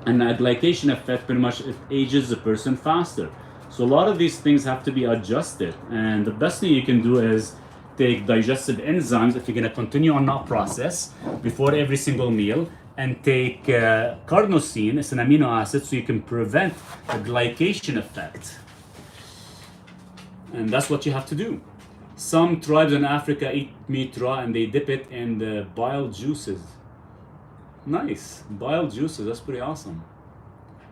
and a glycation effect pretty much it ages the person faster. So a lot of these things have to be adjusted, and the best thing you can do is take digestive enzymes if you're going to continue on that process before every single meal, and take carnosine, it's an amino acid, so you can prevent a glycation effect. And that's what you have to do. Some tribes in Africa eat meat raw and they dip it in the bile juices. Nice, bile juices, that's pretty awesome.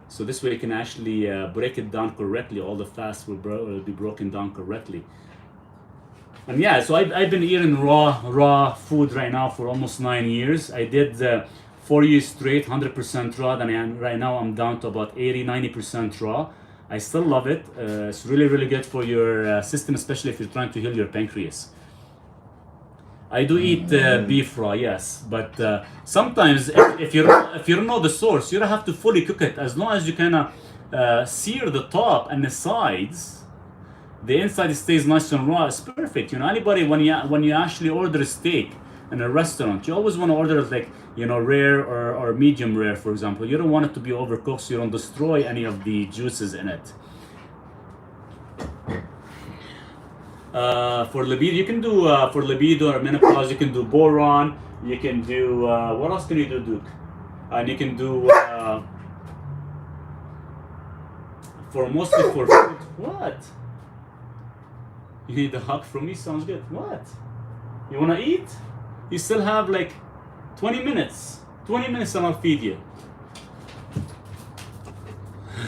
So this way you can actually break it down correctly. All the fats will be broken down correctly. And yeah, so I've been eating raw food right now for almost 9 years. I did 4 years straight, 100% raw. Then right now I'm down to about 80-90% raw. I still love it. It's really, really good for your system, especially if you're trying to heal your pancreas. I do eat beef raw, yes, but sometimes if you don't know the source, you don't have to fully cook it. As long as you kind of sear the top and the sides, the inside stays nice and raw. It's perfect. You know, anybody when you actually order a steak in a restaurant, you always want to order it like, you know, rare or medium rare, for example. You don't want it to be overcooked, so you don't destroy any of the juices in it. For libido, you can do for libido or menopause, you can do boron. You can do what else can you do, Duke? And you can do for mostly for food. What? You need a hug from me? Sounds good. What? You wanna eat? You still have like 20 minutes. 20 minutes and I'll feed you.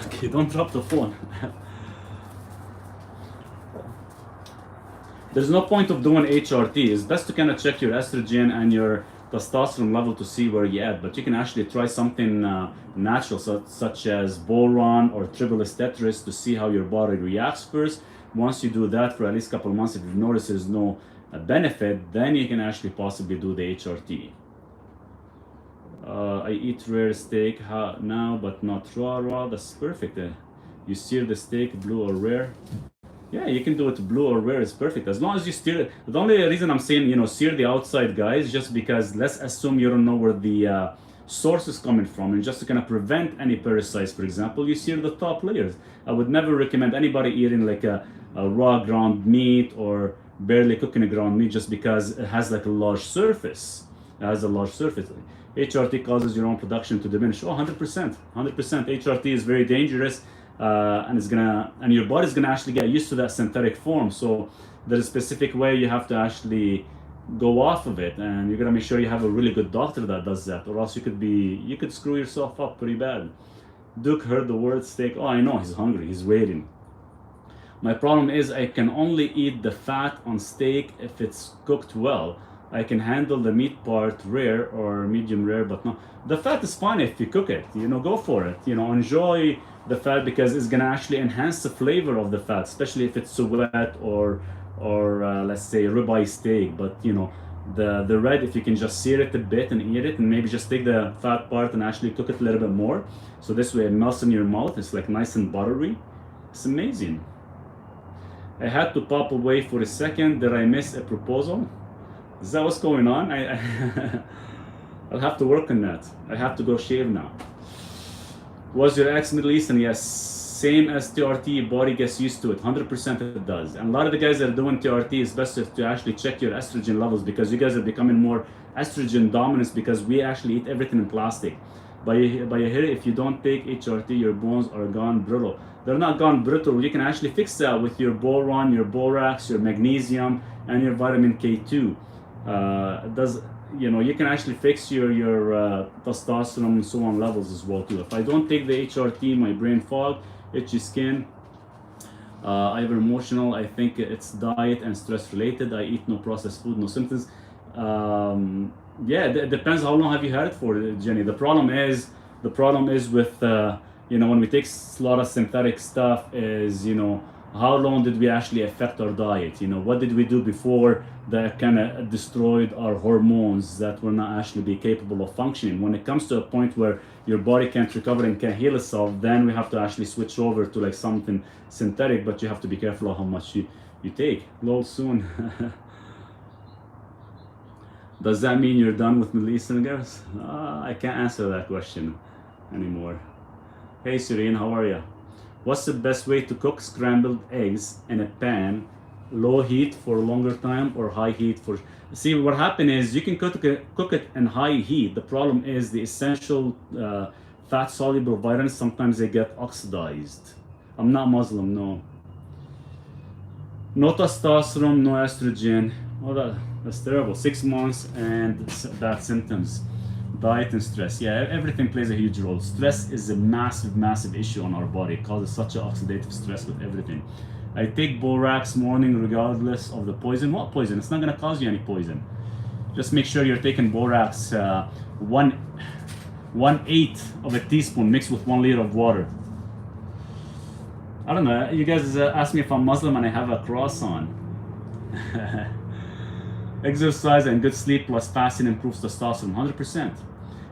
Okay, don't drop the phone. There's no point of doing HRT. It's best to kind of check your estrogen and your testosterone level to see where you're at. But you can actually try something natural, such as boron or triple tetris, to see how your body reacts first. Once you do that for at least a couple of months, if you notice there's no benefit, then you can actually possibly do the HRT. I eat rare steak now, but not raw. That's perfect. You sear the steak, blue or rare. Yeah, you can do it blue or rare, it's perfect. As long as you steer it. The only reason I'm saying, you know, sear the outside, guys, just because let's assume you don't know where the source is coming from, and just to kind of prevent any parasites, for example, you sear the top layers. I would never recommend anybody eating like a raw ground meat or barely cooking a ground meat just because it has like a large surface. It has a large surface. HRT causes your own production to diminish. Oh, 100%, 100%. HRT is very dangerous, and your body's gonna actually get used to that synthetic form. So there's a specific way you have to actually go off of it, and you're gonna make sure you have a really good doctor that does that, or else you could screw yourself up pretty bad. Duke heard the word steak. Oh, I know, he's hungry, he's waiting. My problem is I can only eat the fat on steak if it's cooked well. I can handle the meat part rare or medium rare, but no. The fat is fine if you cook it, go for it. Enjoy the fat because it's gonna actually enhance the flavor of the fat, especially if it's wet or let's say ribeye steak. But the red, if you can just sear it a bit and eat it, and maybe just take the fat part and actually cook it a little bit more, so this way it melts in your mouth. It's like nice and buttery. It's amazing. I had to pop away for a second. Did I miss a proposal? Is that what's going on? I'll have to work on that. I have to go shave now. Was your ex Middle Eastern? Yes. Same as TRT, body gets used to it. 100% it does. And a lot of the guys that are doing TRT, it's best to actually check your estrogen levels, because you guys are becoming more estrogen dominant because we actually eat everything in plastic. By here, if you don't take HRT, your bones are gone brittle. They're not gone brittle. You can actually fix that with your boron, your borax, your magnesium, and your vitamin K2. You can actually fix your testosterone and so on levels as well too. If I don't take the HRT, my brain fog, itchy skin, I'm emotional. I think it's diet and stress related. I eat no processed food, no symptoms. Yeah, it depends how long have you had it for, Jenny. The problem is with when we take a lot of synthetic stuff is how long did we actually affect our diet? What did we do before that kind of destroyed our hormones that will not actually be capable of functioning? When it comes to a point where your body can't recover and can't heal itself, then we have to actually switch over to like something synthetic, but you have to be careful of how much you take. Lol, soon. Does that mean you're done with Middle Eastern girls? I can't answer that question anymore. Hey Serene, how are you? What's the best way to cook scrambled eggs in a pan? Low heat for a longer time or high heat for... See, what happened is you can cook it in high heat. The problem is the essential fat-soluble vitamins, sometimes they get oxidized. I'm not Muslim, no. No testosterone, no estrogen. Oh, that's terrible. 6 months and bad symptoms. Diet and stress. Yeah, everything plays a huge role. Stress is a massive, massive issue on our body. It causes such an oxidative stress with everything. I take borax morning regardless of the poison. What poison? It's not going to cause you any poison. Just make sure you're taking borax 1/8 of a teaspoon mixed with 1 liter of water. I don't know. You guys ask me if I'm Muslim and I have a cross on. Exercise and good sleep plus fasting improves testosterone. 100%.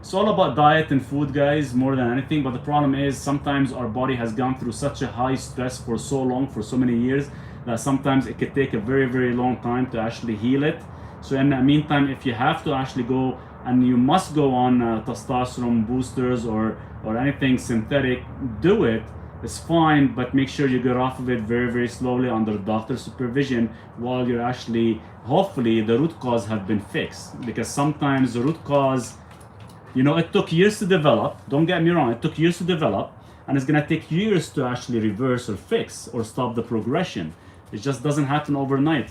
It's all about diet and food, guys, more than anything. But the problem is sometimes our body has gone through such a high stress for so long, for so many years, that sometimes it could take a very, very long time to actually heal it. So in the meantime, if you have to actually go, and you must go on testosterone boosters or anything synthetic, do it. It's fine, but make sure you get off of it very, very slowly under doctor's supervision while you're actually, hopefully, the root cause have been fixed. Because sometimes the root cause, it took years to develop. Don't get me wrong, it took years to develop, and it's gonna take years to actually reverse or fix or stop the progression. It just doesn't happen overnight.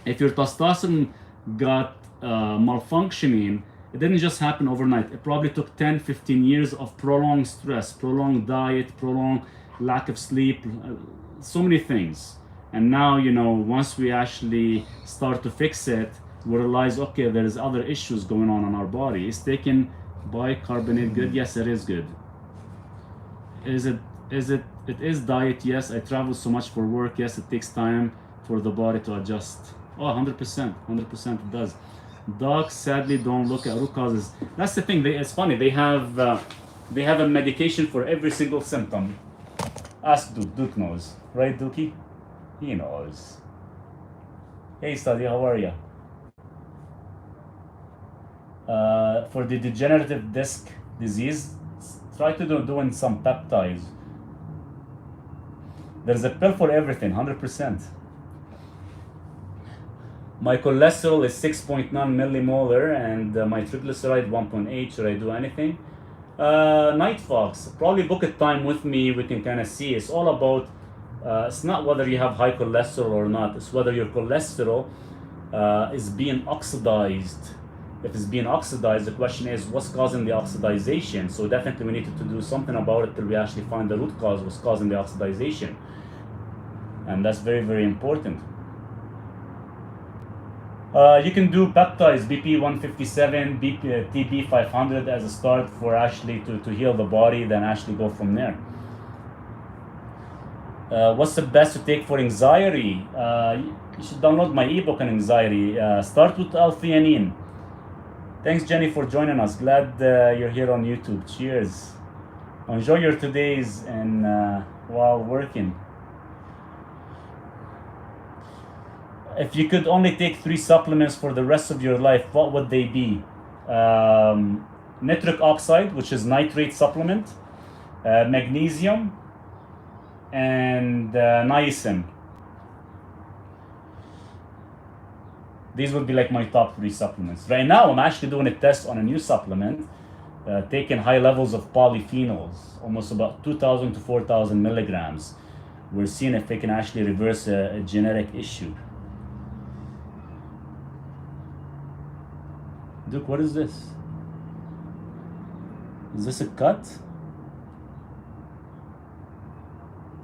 If your testosterone got malfunctioning, it didn't just happen overnight. It probably took 10, 15 years of prolonged stress, prolonged diet, prolonged lack of sleep, so many things. And now, once we actually start to fix it, we realize, okay, there's other issues going on in our body. Is taking bicarbonate good? Yes, it is good. It is diet? Yes. I travel so much for work. Yes, it takes time for the body to adjust. Oh, 100%, 100% it does. Docs sadly don't look at root causes. That's the thing. It's funny. They have a medication for every single symptom. Ask Duke. Duke knows, right, Dookie? He knows. Hey, Study, how are you? For the degenerative disc disease, try to doing some peptides. There's a pill for everything. 100%. My cholesterol is 6.9 millimolar and my triglyceride 1.8. Should I do anything? Night Fox, probably book a time with me. We can kind of see. It's all about, it's not whether you have high cholesterol or not. It's whether your cholesterol is being oxidized. If it's being oxidized, the question is what's causing the oxidization. So definitely we need to do something about it till we actually find the root cause, what's causing the oxidization. And that's very, very important. You can do peptides, BP 157, TB 500 as a start for actually to heal the body, then actually go from there. What's the best to take for anxiety? You should download my ebook on anxiety. Start with L-theanine. Thanks, Jenny, for joining us. Glad you're here on YouTube. Cheers. Enjoy your 2 days and while working. If you could only take 3 supplements for the rest of your life, what would they be? Nitric oxide, which is nitrate supplement, magnesium, and niacin. These would be like my top 3 supplements. Right now, I'm actually doing a test on a new supplement, taking high levels of polyphenols, almost about 2,000 to 4,000 milligrams. We're seeing if it can actually reverse a genetic issue. Duke, what is this? Is this a cut?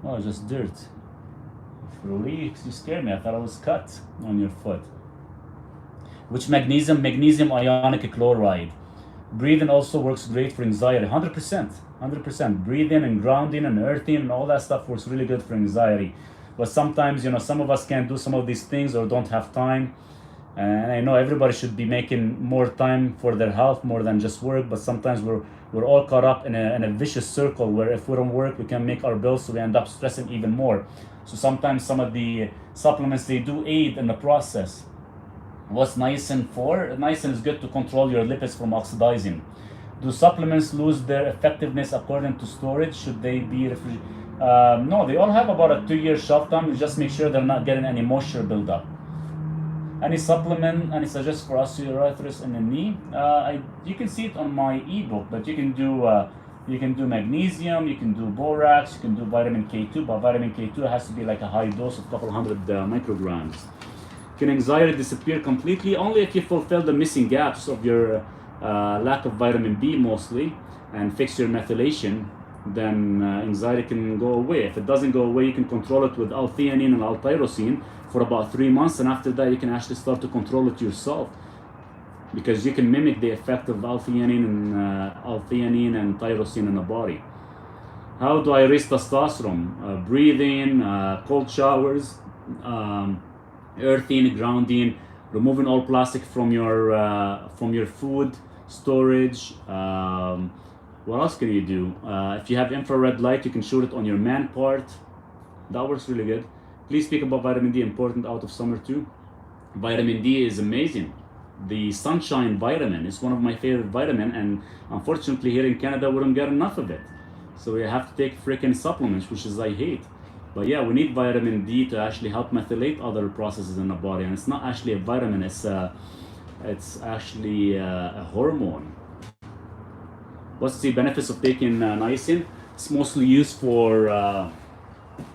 Oh, just dirt. Really? You scared me. I thought it was cut on your foot. Which magnesium? Magnesium ionic chloride. Breathing also works great for anxiety. 100%. 100%. Breathing and grounding and earthing and all that stuff works really good for anxiety. But sometimes, you know, some of us can't do some of these things or don't have time. And I know everybody should be making more time for their health more than just work, but sometimes we're all caught up in a vicious circle where if we don't work, we can make our bills, so we end up stressing even more. So sometimes some of the supplements, they do aid in the process. What's niacin for? Niacin is good to control your lipids from oxidizing. Do supplements lose their effectiveness according to storage? Should they be refrigerated? No, they all have about a 2-year shelf time. You just make sure they're not getting any moisture buildup. Any supplement, any suggestions for osteoarthritis in the knee? You can see it on my ebook, but you can do magnesium, you can do borax, you can do vitamin K2, but vitamin K2 has to be like a high dose of a couple hundred micrograms. Can anxiety disappear completely? Only if you fulfill the missing gaps of your lack of vitamin B mostly and fix your methylation, then anxiety can go away. If it doesn't go away, you can control it with L-theanine and L-tyrosine for about 3 months, and after that you can actually start to control it yourself, because you can mimic the effect of L-theanine and tyrosine in the body. How do I raise testosterone? Breathing, cold showers, earthing, grounding, removing all plastic from your food storage. What else can you do? If you have infrared light, you can shoot it on your man part. That works really good. Please speak about vitamin D, important out of summer too. Vitamin D is amazing. The sunshine vitamin is one of my favorite vitamins, and unfortunately here in Canada we don't get enough of it. So we have to take freaking supplements, which is I hate. But yeah, we need vitamin D to actually help methylate other processes in the body, and it's not actually a vitamin, it's actually a hormone. What's the benefits of taking niacin? It's mostly used for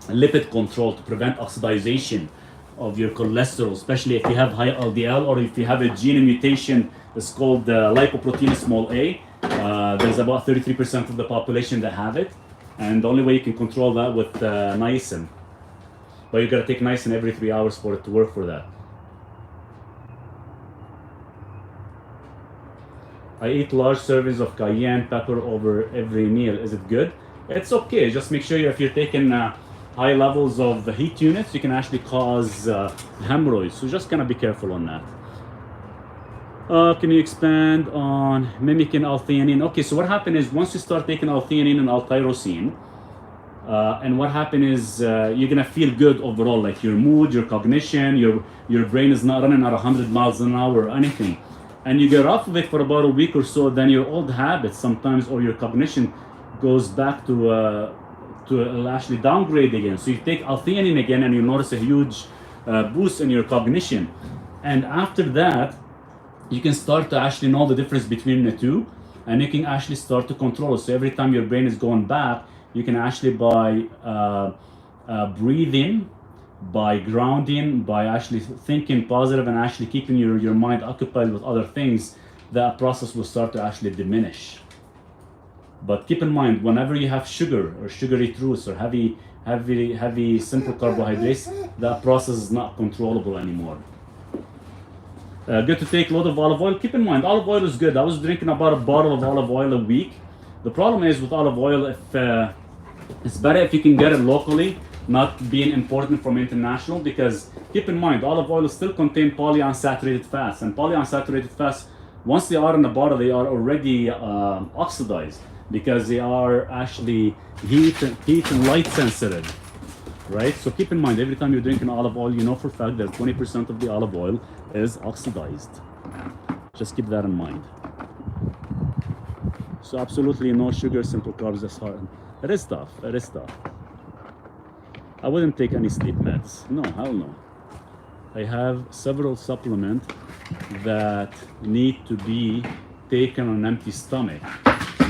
lipid control, to prevent oxidization of your cholesterol, especially if you have high LDL or if you have a gene mutation that's called lipoprotein small a. There's about 33% of the population that have it, and the only way you can control that with niacin. But you gotta take niacin every 3 hours for it to work for that. I eat large servings of cayenne pepper over every meal. Is it good? It's okay. Just make sure if you're taking high levels of the heat units, you can actually cause hemorrhoids. So just kind of be careful on that. Can you expand on mimicking L-theanine? Okay, so what happened is once you start taking L-theanine and L-tyrosine, and what happened is you're gonna feel good overall, like your mood, your cognition, your brain is not running at 100 miles an hour or anything. And you get off of it for about a week or so, then your old habits sometimes, or your cognition goes back to actually downgrade again. So you take L-theanine again and you notice a huge boost in your cognition. And after that, you can start to actually know the difference between the two, and you can actually start to control it. So every time your brain is going back, you can actually by breathing, by grounding, by actually thinking positive and actually keeping your mind occupied with other things, that process will start to actually diminish. But keep in mind, whenever you have sugar or sugary fruits or heavy simple carbohydrates, that process is not controllable anymore. Good to take a lot of olive oil. Keep in mind, olive oil is good. I was drinking about a bottle of olive oil a week. The problem is with olive oil, if it's better if you can get it locally, not being imported from international, because keep in mind, olive oil still contain polyunsaturated fats, and polyunsaturated fats, once they are in the bottle, they are already oxidized, because they are actually heat and light sensitive, right? So keep in mind, every time you're drinking olive oil, you know for a fact that 20% of the olive oil is oxidized. Just keep that in mind. So absolutely no sugar, simple carbs. That's hard. It is tough. It is tough. I wouldn't take any sleep meds. No, hell no. I have several supplements that need to be taken on an empty stomach.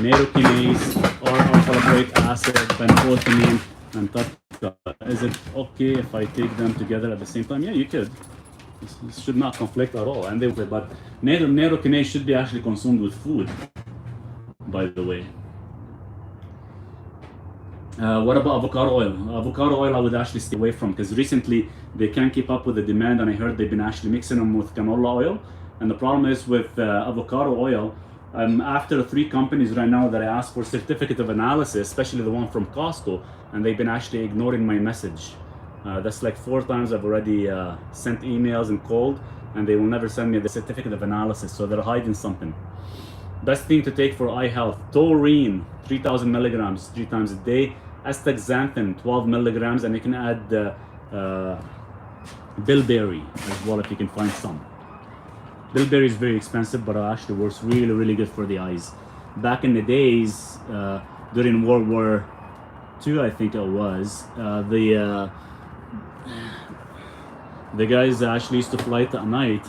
Narokinase, or alpha-lipoic acid, phenphotamine, and tatka. Is it okay if I take them together at the same time? Yeah, you could. This should not conflict at all. And but narokinase should be actually consumed with food, by the way. What about avocado oil? Avocado oil I would actually stay away from, because recently they can't keep up with the demand, and I heard they've been actually mixing them with canola oil. And the problem is with avocado oil, after 3 companies right now that I asked for certificate of analysis, especially the one from Costco, and they've been actually ignoring my message. That's like 4 times I've already sent emails and called, and they will never send me the certificate of analysis, so they're hiding something. Best thing to take for eye health: taurine, 3,000 milligrams 3 times a day, astaxanthin, 12 milligrams, and you can add bilberry as well if you can find some. Bilberry is very expensive, but it actually works really, really good for the eyes. Back in the days, during World War II, I think it was, the guys actually used to fly at night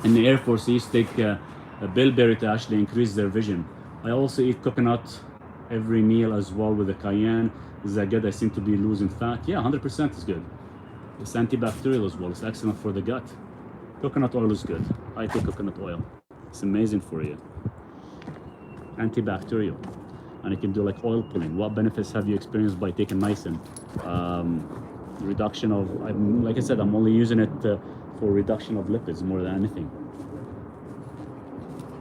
in the Air Force. They used to take a bilberry to actually increase their vision. I also eat coconut every meal as well with the cayenne. Is that good? I seem to be losing fat. Yeah, 100% is good. It's antibacterial as well. It's excellent for the gut. Coconut oil is good. I take coconut oil. It's amazing for you. Antibacterial. And you can do like oil pulling. What benefits have you experienced by taking niacin? Reduction of, like I said, I'm only using it for reduction of lipids more than anything.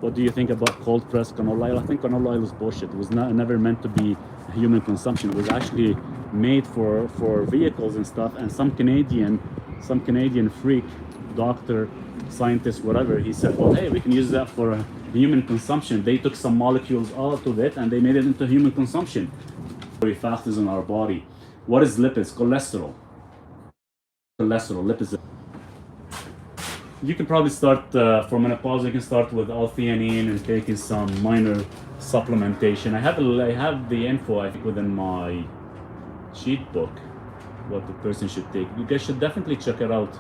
What do you think about cold pressed canola oil? I think canola oil is bullshit. It was never meant to be human consumption. It was actually made for vehicles and stuff. And some Canadian freak, doctor, scientist, whatever, he said, well, hey, we can use that for human consumption. They took some molecules out of it and they made it into human consumption. Very fast is in our body. What is lipids? Cholesterol. Lipids. You can probably start for menopause. You can start with L-theanine and taking some minor supplementation. I have the info, I think, within my cheat book, what the person should take. You guys should definitely check it out,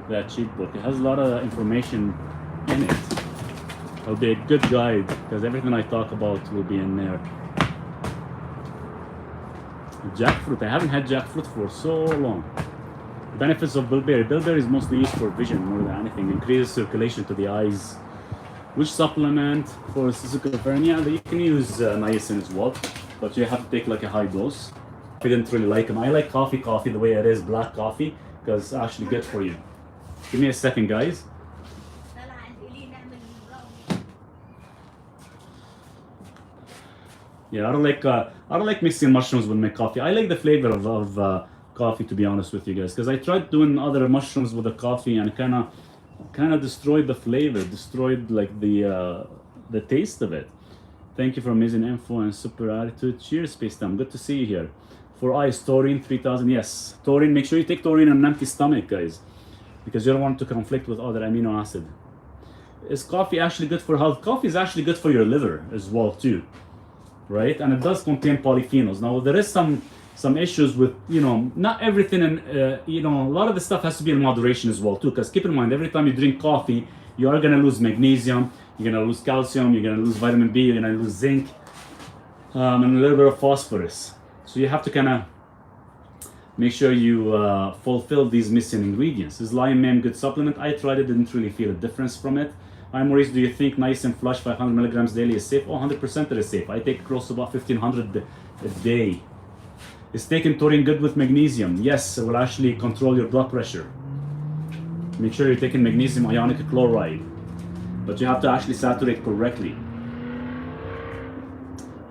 that cheat book. It has a lot of information in it. It'll be a good guide, because everything I talk about will be in there. Jackfruit. I haven't had jackfruit for so long. Benefits of bilberry. Bilberry is mostly used for vision more than anything. Increases circulation to the eyes. Which supplement for schizophrenia? You can use niacin as well, but you have to take like a high dose. I didn't really like them. I like coffee the way it is, black coffee, because it's actually good for you. Give me a second, guys. Yeah, I don't like mixing mushrooms with my coffee. I like the flavor of coffee, to be honest with you guys, because I tried doing other mushrooms with the coffee and kind of destroyed the flavor, destroyed like the taste of it. Thank you for amazing info and super attitude. Cheers, Spacetime. Good to see you here. For eyes, taurine 3000. Yes, taurine. Make sure you take taurine on an empty stomach, guys, because you don't want to conflict with other amino acid. Is coffee actually good for health? Coffee is actually good for your liver as well too, right? And it does contain polyphenols. Now there is some some issues with, you know, not everything, and you know, a lot of the stuff has to be in moderation as well too. Because keep in mind, every time you drink coffee, you are gonna lose magnesium, you're gonna lose calcium, you're gonna lose vitamin B, you're gonna lose zinc, and a little bit of phosphorus. So you have to kind of make sure you fulfill these missing ingredients. Is Lion Mane good supplement? I tried it, didn't really feel a difference from it. Hi Maurice, do you think niacin flush 500 milligrams daily is safe? Oh, 100% it is safe. I take close to about 1500 a day. Is taking taurine good with magnesium? Yes, it will actually control your blood pressure. Make sure you're taking magnesium ionic chloride, but you have to actually saturate correctly.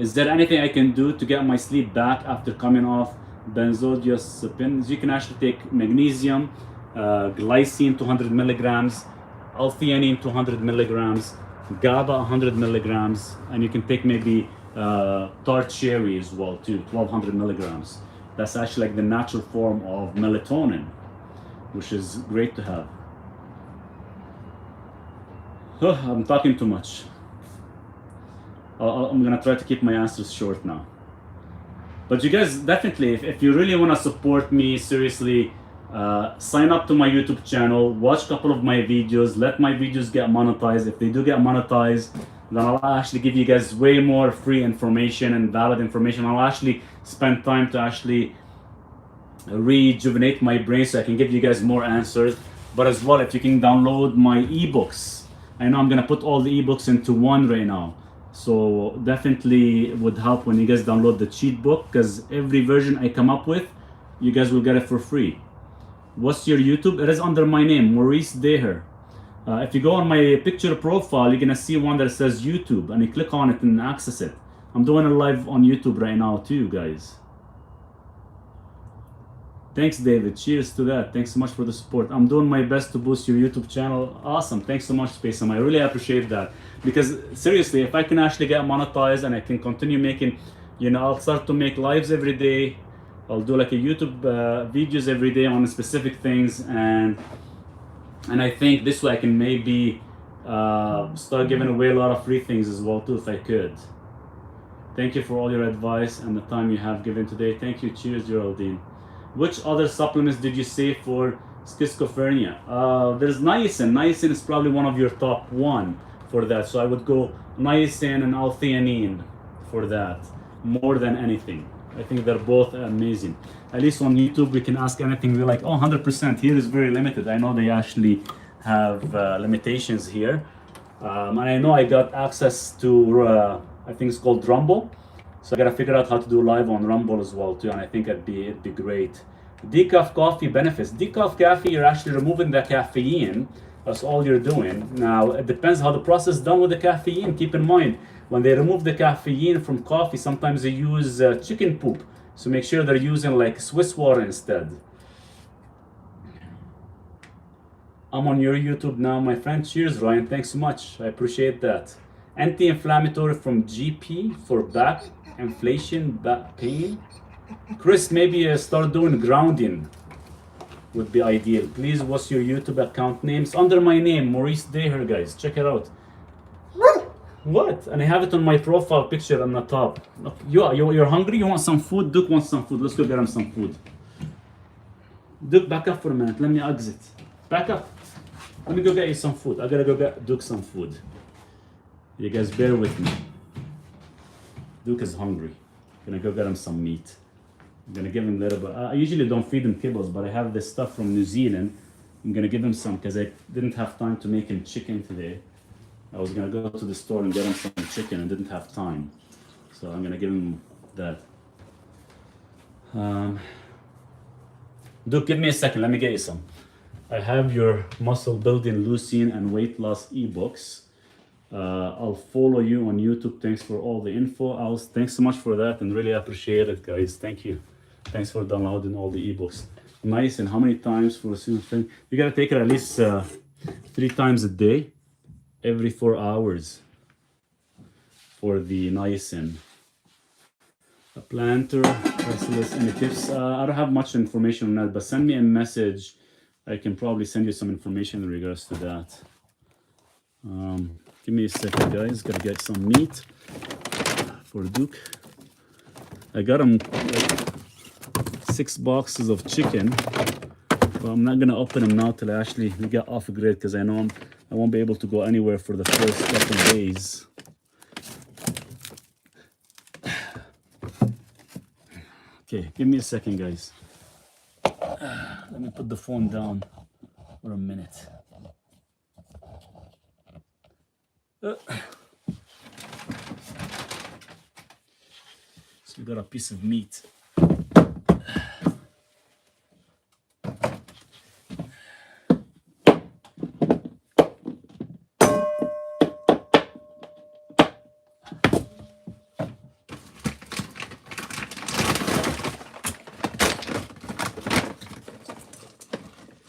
Is there anything I can do to get my sleep back after coming off benzodiazepines? You can actually take magnesium, glycine 200 milligrams, L-theanine 200 milligrams, GABA 100 milligrams, and you can take maybe tart cherry as well too, 1200 milligrams. That's actually like the natural form of melatonin, which is great to have. I'm talking too much. I'm gonna try to keep my answers short now. But you guys, definitely, if you really wanna support me, seriously, sign up to my YouTube channel, watch a couple of my videos, let my videos get monetized. If they do get monetized, then I'll actually give you guys way more free information and valid information. I'll actually spend time to actually rejuvenate my brain so I can give you guys more answers. But as well, if you can download my ebooks, I know I'm gonna put all the ebooks into one right now. So definitely it would help when you guys download the cheat book, because every version I come up with, you guys will get it for free. What's your YouTube? It is under my name, Maurice Deher. If you go on my picture profile, you're gonna see one that says YouTube, and you click on it and access it. I'm doing it live on YouTube right now too, guys. Thanks, David. Cheers to that. Thanks so much for the support. I'm doing my best to boost your YouTube channel. Awesome. Thanks so much, Spacem. I really appreciate that. Because seriously, if I can actually get monetized and I can continue making, you know, I'll start to make lives every day. I'll do like a YouTube videos every day on specific things, and I think this way I can maybe start giving away a lot of free things as well too, if I could. Thank you for all your advice and the time you have given today. Thank you. Cheers, Geraldine. Which other supplements did you say for schizophrenia? There's niacin. Niacin is probably one of your top one for that. So I would go niacin and L-theanine for that more than anything. I think they're both amazing. At least on YouTube, we can ask anything. We're like, oh, 100%. Here is very limited. I know they actually have limitations here. And I know I got access to, I think it's called Rumble. So I gotta figure out how to do live on Rumble as well too, and I think it'd be great. Decaf coffee benefits. Decaf coffee, you're actually removing the caffeine. That's all you're doing. Now it depends how the process is done with the caffeine. Keep in mind, when they remove the caffeine from coffee, sometimes they use chicken poop. So make sure they're using like Swiss water instead. I'm on your YouTube now, my friend. Cheers, Ryan. Thanks so much. I appreciate that. Anti-inflammatory from GP for back inflation, back pain. Chris, maybe start doing grounding would be ideal. Please, what's your YouTube account name? It's under my name, Maurice Deher, guys. Check it out. What? And I have it on my profile picture on the top. Look, you're hungry? You want some food? Duke wants some food. Let's go get him some food. Duke, back up for a minute. Let me exit. Back up. Let me go get you some food. I gotta go get Duke some food. You guys bear with me. Duke is hungry. I'm gonna go get him some meat. I'm gonna give him a little bit. I usually don't feed him kibbles, but I have this stuff from New Zealand. I'm gonna give him some because I didn't have time to make him chicken today. I was gonna go to the store and get him some chicken and didn't have time. So I'm gonna give him that. Duke, give me a second. Let me get you some. I have your muscle building, leucine, and weight loss ebooks. I'll follow you on YouTube. Thanks for all the info. Thanks so much for that and really appreciate it, guys. Thank you. Thanks for downloading all the ebooks. Nice. And how many times for a single thing? You gotta take it at least 3 times a day, every 4 hours for the niacin. A planter, restless, any tips? I don't have much information on that, but send me a message. I can probably send you some information in regards to that. Give me a second, guys. Gotta get some meat for Duke. I got him like 6 boxes of chicken. But I'm not gonna open them now till we get off the grid, because I know I won't be able to go anywhere for the first couple of days. Okay, give me a second, guys. Let me put the phone down for a minute. So we got a piece of meat.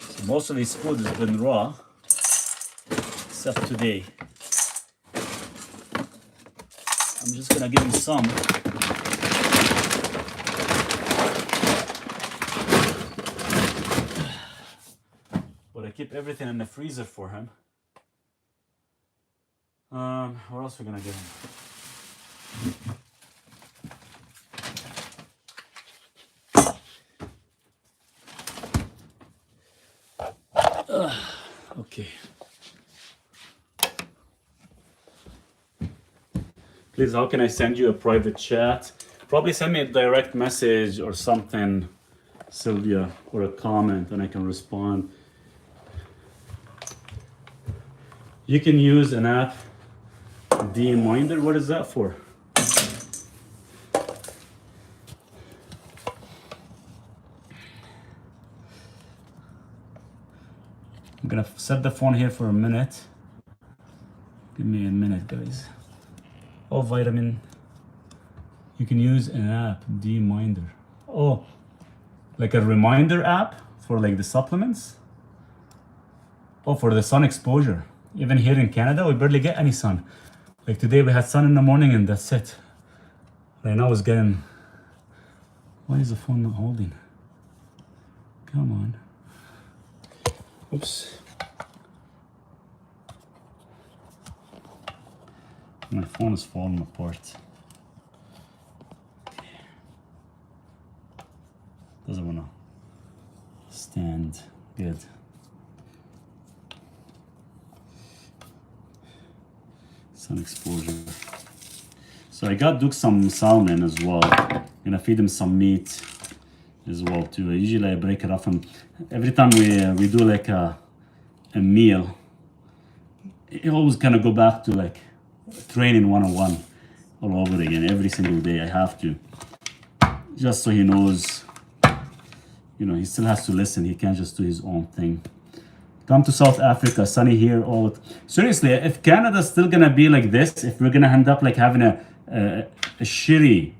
So most of his food has been raw, except today. I'm just gonna give him some. But I keep everything in the freezer for him. What else are we gonna give him? Okay. Please, how can I send you a private chat? Probably send me a direct message or something, Sylvia, or a comment, and I can respond. You can use an app, D-Minder. What is that for? I'm gonna set the phone here for a minute. Give me a minute, guys. Oh, vitamin. You can use an app, D-Minder. Oh, like a reminder app for like the supplements? Oh, for the sun exposure. Even here in Canada, we barely get any sun. Like today we had sun in the morning and that's it. Right now it's getting... Why is the phone not holding? Come on. Oops. My phone is falling apart. Doesn't wanna stand. Good. Sun exposure. So I got Duke some salmon as well. Gonna feed him some meat as well too. Usually I break it up, and every time we do like a meal, it always kind of go back to like training 101 all over again. Every single day I have to, just so he knows, you know, he still has to listen. He can't just do his own thing. Come to South Africa, sunny here. All seriously, if Canada's still gonna be like this, if we're gonna end up like having a shitty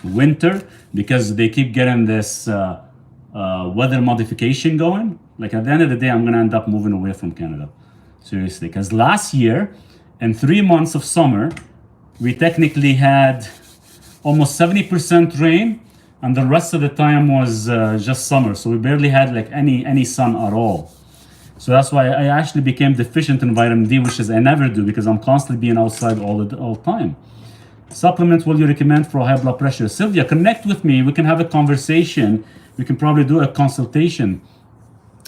winter because they keep getting this weather modification going, like at the end of the day, I'm gonna end up moving away from Canada. Seriously, because last year, in 3 months of summer, we technically had almost 70% rain, and the rest of the time was just summer. So we barely had like any sun at all. So that's why I actually became deficient in vitamin D, which is I never do because I'm constantly being outside all the time. Supplement will you recommend for high blood pressure? Sylvia, connect with me. We can have a conversation. We can probably do a consultation,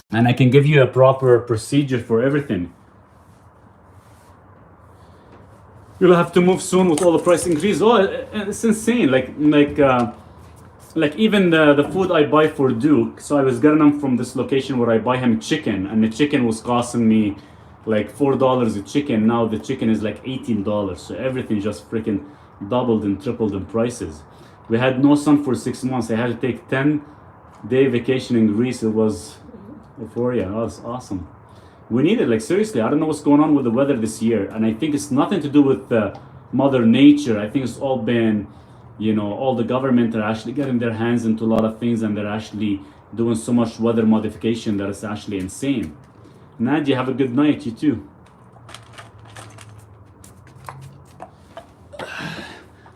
and I can give you a proper procedure for everything. You'll have to move soon with all the price increase. Oh, it's insane. Like even the food I buy for Duke. So I was getting them from this location where I buy him chicken, and the chicken was costing me like $4 a chicken. Now the chicken is like $18. So everything just freaking doubled and tripled in prices. We had no sun for 6 months. I had to take 10-day vacation in Greece. It was euphoria. That was awesome. We need it, like seriously. I don't know what's going on with the weather this year, and I think it's nothing to do with Mother Nature. I think it's all been, you know, all the government are actually getting their hands into a lot of things, and they're actually doing so much weather modification that it's actually insane. Nadia, have a good night. You too.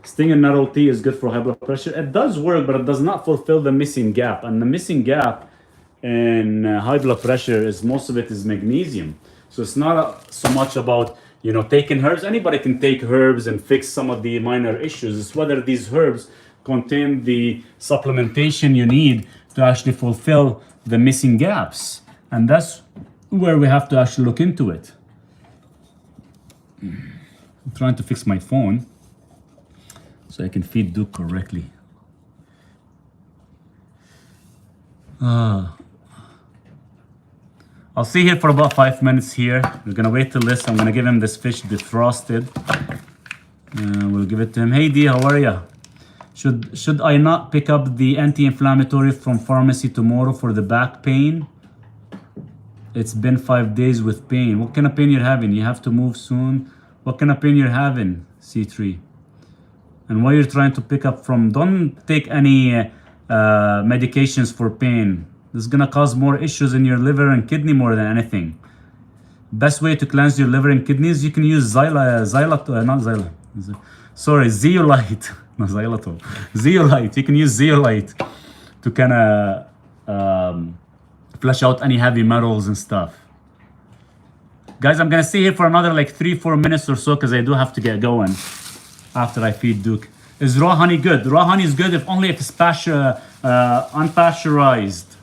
Sting and nettle tea is good for high blood pressure. It does work, but it does not fulfill the missing gap. And the missing gap in high blood pressure is most of it is magnesium. So it's not so much about, you know, taking herbs. Anybody can take herbs and fix some of the minor issues. It's whether these herbs contain the supplementation you need to actually fulfill the missing gaps. And that's where we have to actually look into it. I'm trying to fix my phone so I can feed Duke correctly. I'll see here for about 5 minutes here. We're gonna wait till this. I'm gonna give him this fish defrosted. We'll give it to him. Hey D, how are ya? Should I not pick up the anti-inflammatory from pharmacy tomorrow for the back pain? It's been 5 days with pain. What kind of pain you're having? You have to move soon. What kind of pain you're having? C3. And what you're trying to pick up from? Don't take any medications for pain. This is gonna cause more issues in your liver and kidney more than anything. Best way to cleanse your liver and kidneys, you can use zeolite. No, xylitol. Zeolite. You can use zeolite to kind of flush out any heavy metals and stuff. Guys, I'm gonna stay here for another like 3-4 minutes or so because I do have to get going after I feed Duke. Is raw honey good? Raw honey is good if only if it's unpasteurized.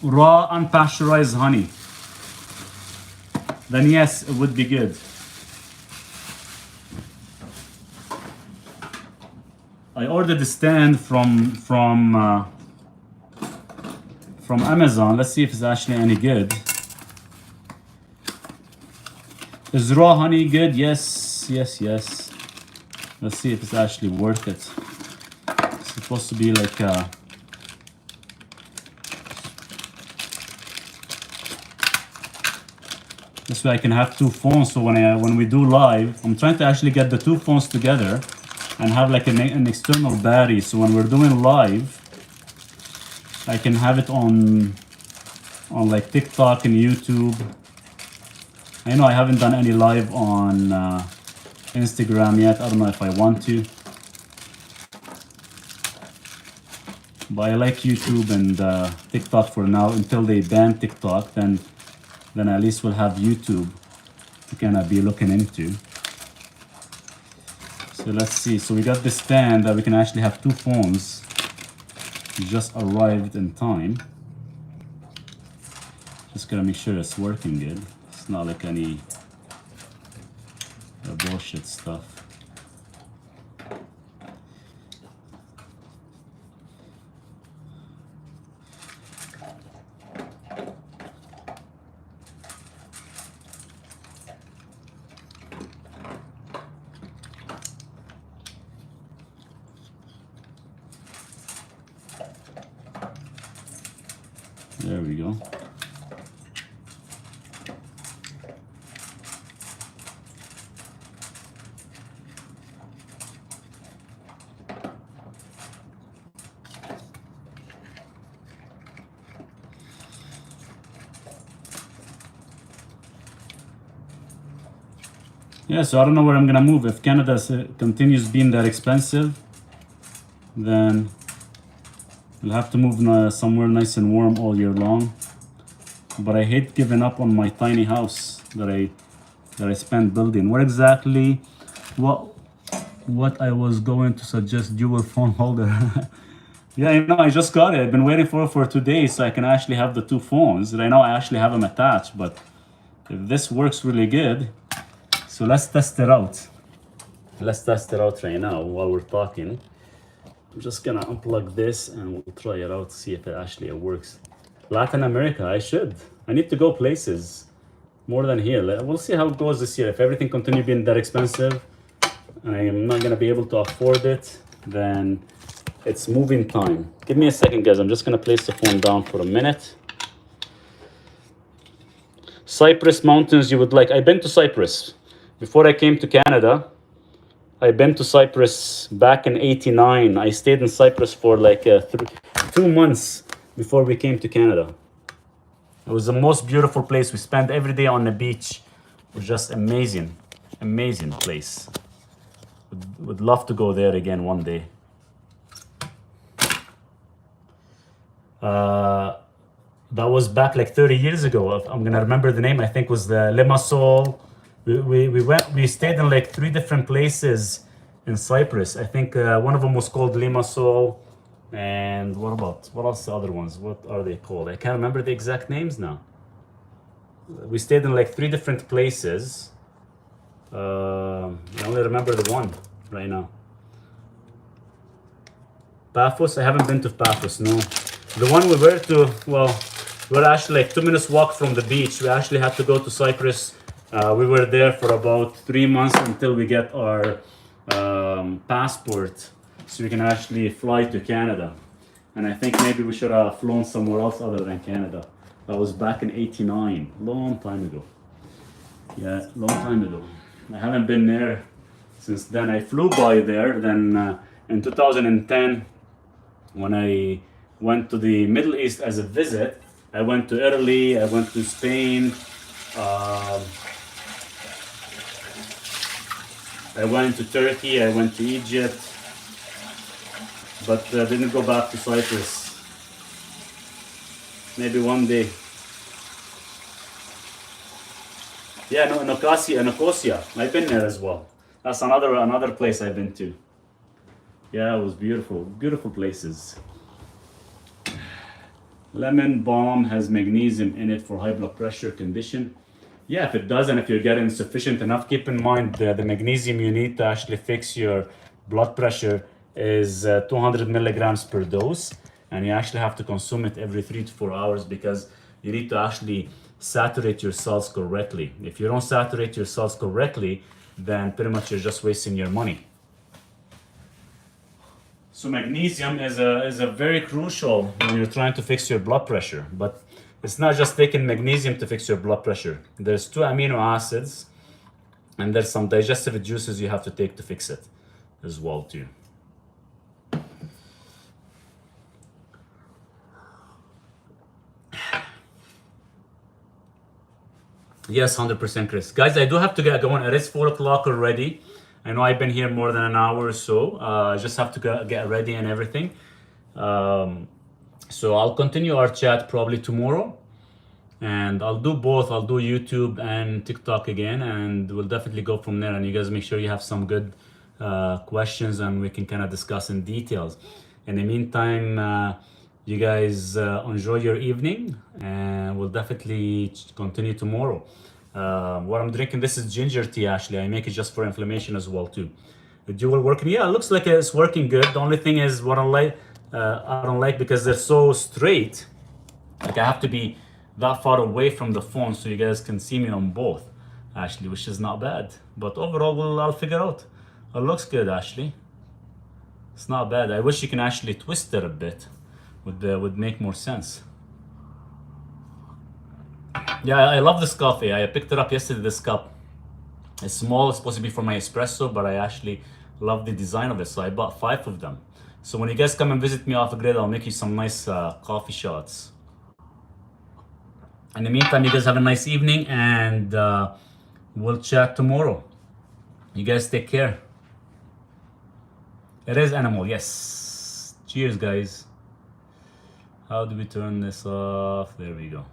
Raw unpasteurized honey. Then yes, it would be good. I ordered the stand from Amazon. Let's see if it's actually any good. Is raw honey good? Yes, yes, yes. Let's see if it's actually worth it. It's supposed to be like this way I can have 2 phones. So when we do live, I'm trying to actually get the 2 phones together and have like an external battery. So when we're doing live, I can have it on like TikTok and YouTube. I know I haven't done any live on Instagram yet. I don't know if I want to. But I like YouTube and TikTok for now until they ban TikTok. Then at least we'll have YouTube to kind of be looking into. So let's see. So we got this stand that we can actually have 2 phones. It just arrived in time. Just gotta make sure it's working good. It's not like any bullshit stuff. There we go. Yeah, so I don't know where I'm gonna move. If Canada continues being that expensive, then we'll have to move somewhere nice and warm all year long. But I hate giving up on my tiny house that I spent building. What exactly? What I was going to suggest, dual phone holder. Yeah, you know, I just got it. I've been waiting for 2 days so I can actually have the 2 phones. And I know I actually have them attached, but if this works really good, so let's test it out. Let's test it out right now while we're talking. I'm just gonna unplug this and we'll try it out, see if it actually works. Latin America, I need to go places more than here. We'll see how it goes this year. If everything continues being that expensive and I am not gonna be able to afford it, then it's moving time. Give me a second, guys. I'm just gonna place the phone down for a minute. Cypress Mountains, you would like. I've been to Cyprus. Before I came to Canada, I've been to Cyprus back in '89. I stayed in Cyprus for like 2 months before we came to Canada. It was the most beautiful place. We spent every day on the beach. It was just amazing, amazing place. Would love to go there again one day. That was back like 30 years ago. I'm gonna remember the name. I think it was the Limassol. We stayed in like 3 different places in Cyprus. I think one of them was called Limassol. And what else the other ones? What are they called? I can't remember the exact names now. We stayed in like 3 different places. I only remember the one right now. Paphos? I haven't been to Paphos, no. The one we were to, well, we're actually like 2 minutes walk from the beach. We actually had to go to Cyprus. We were there for about 3 months until we get our passport, so we can actually fly to Canada. And I think maybe we should have flown somewhere else other than Canada. That was back in '89, long time ago. Yeah, long time ago. I haven't been there since then. I flew by there. Then in 2010, when I went to the Middle East as a visit, I went to Italy, I went to Spain, I went to Turkey, I went to Egypt, but didn't go back to Cyprus. Maybe one day. Yeah, no, Nicosia. I've been there as well. That's another place I've been to. Yeah, it was beautiful, beautiful places. Lemon balm has magnesium in it for high blood pressure condition. Yeah, if it does, and if you're getting sufficient enough, keep in mind the magnesium you need to actually fix your blood pressure is 200 milligrams per dose, and you actually have to consume it every 3 to 4 hours because you need to actually saturate your cells correctly. If you don't saturate your cells correctly, then pretty much you're just wasting your money. So magnesium is a very crucial when you're trying to fix your blood pressure, but it's not just taking magnesium to fix your blood pressure. There's 2 amino acids, and there's some digestive juices you have to take to fix it as well too. Yes, 100% Chris. Guys, I do have to get going. It is 4 o'clock already. I know I've been here more than an hour or so. I just have to get ready and everything. So I'll continue our chat probably tomorrow. And I'll do both. I'll do YouTube and TikTok again. And we'll definitely go from there. And you guys make sure you have some good questions and we can kind of discuss in details. In the meantime, you guys enjoy your evening. And we'll definitely continue tomorrow. What I'm drinking, this is ginger tea actually. I make it just for inflammation as well too. The dual working, yeah, it looks like it's working good. The only thing is what I don't like because they're so straight. Like I have to be that far away from the phone so you guys can see me on both actually, which is not bad. But overall, I'll figure out. It looks good actually. It's not bad. I wish you can actually twist it a bit. Would make more sense. Yeah, I love this coffee. I picked it up yesterday, this cup. It's small, it's supposed to be for my espresso, but I actually love the design of it, so I bought 5 of them. So when you guys come and visit me off the grid, I'll make you some nice coffee shots. In the meantime, you guys have a nice evening, and we'll chat tomorrow. You guys take care. It is animal, yes. Cheers, guys. How do we turn this off? There we go.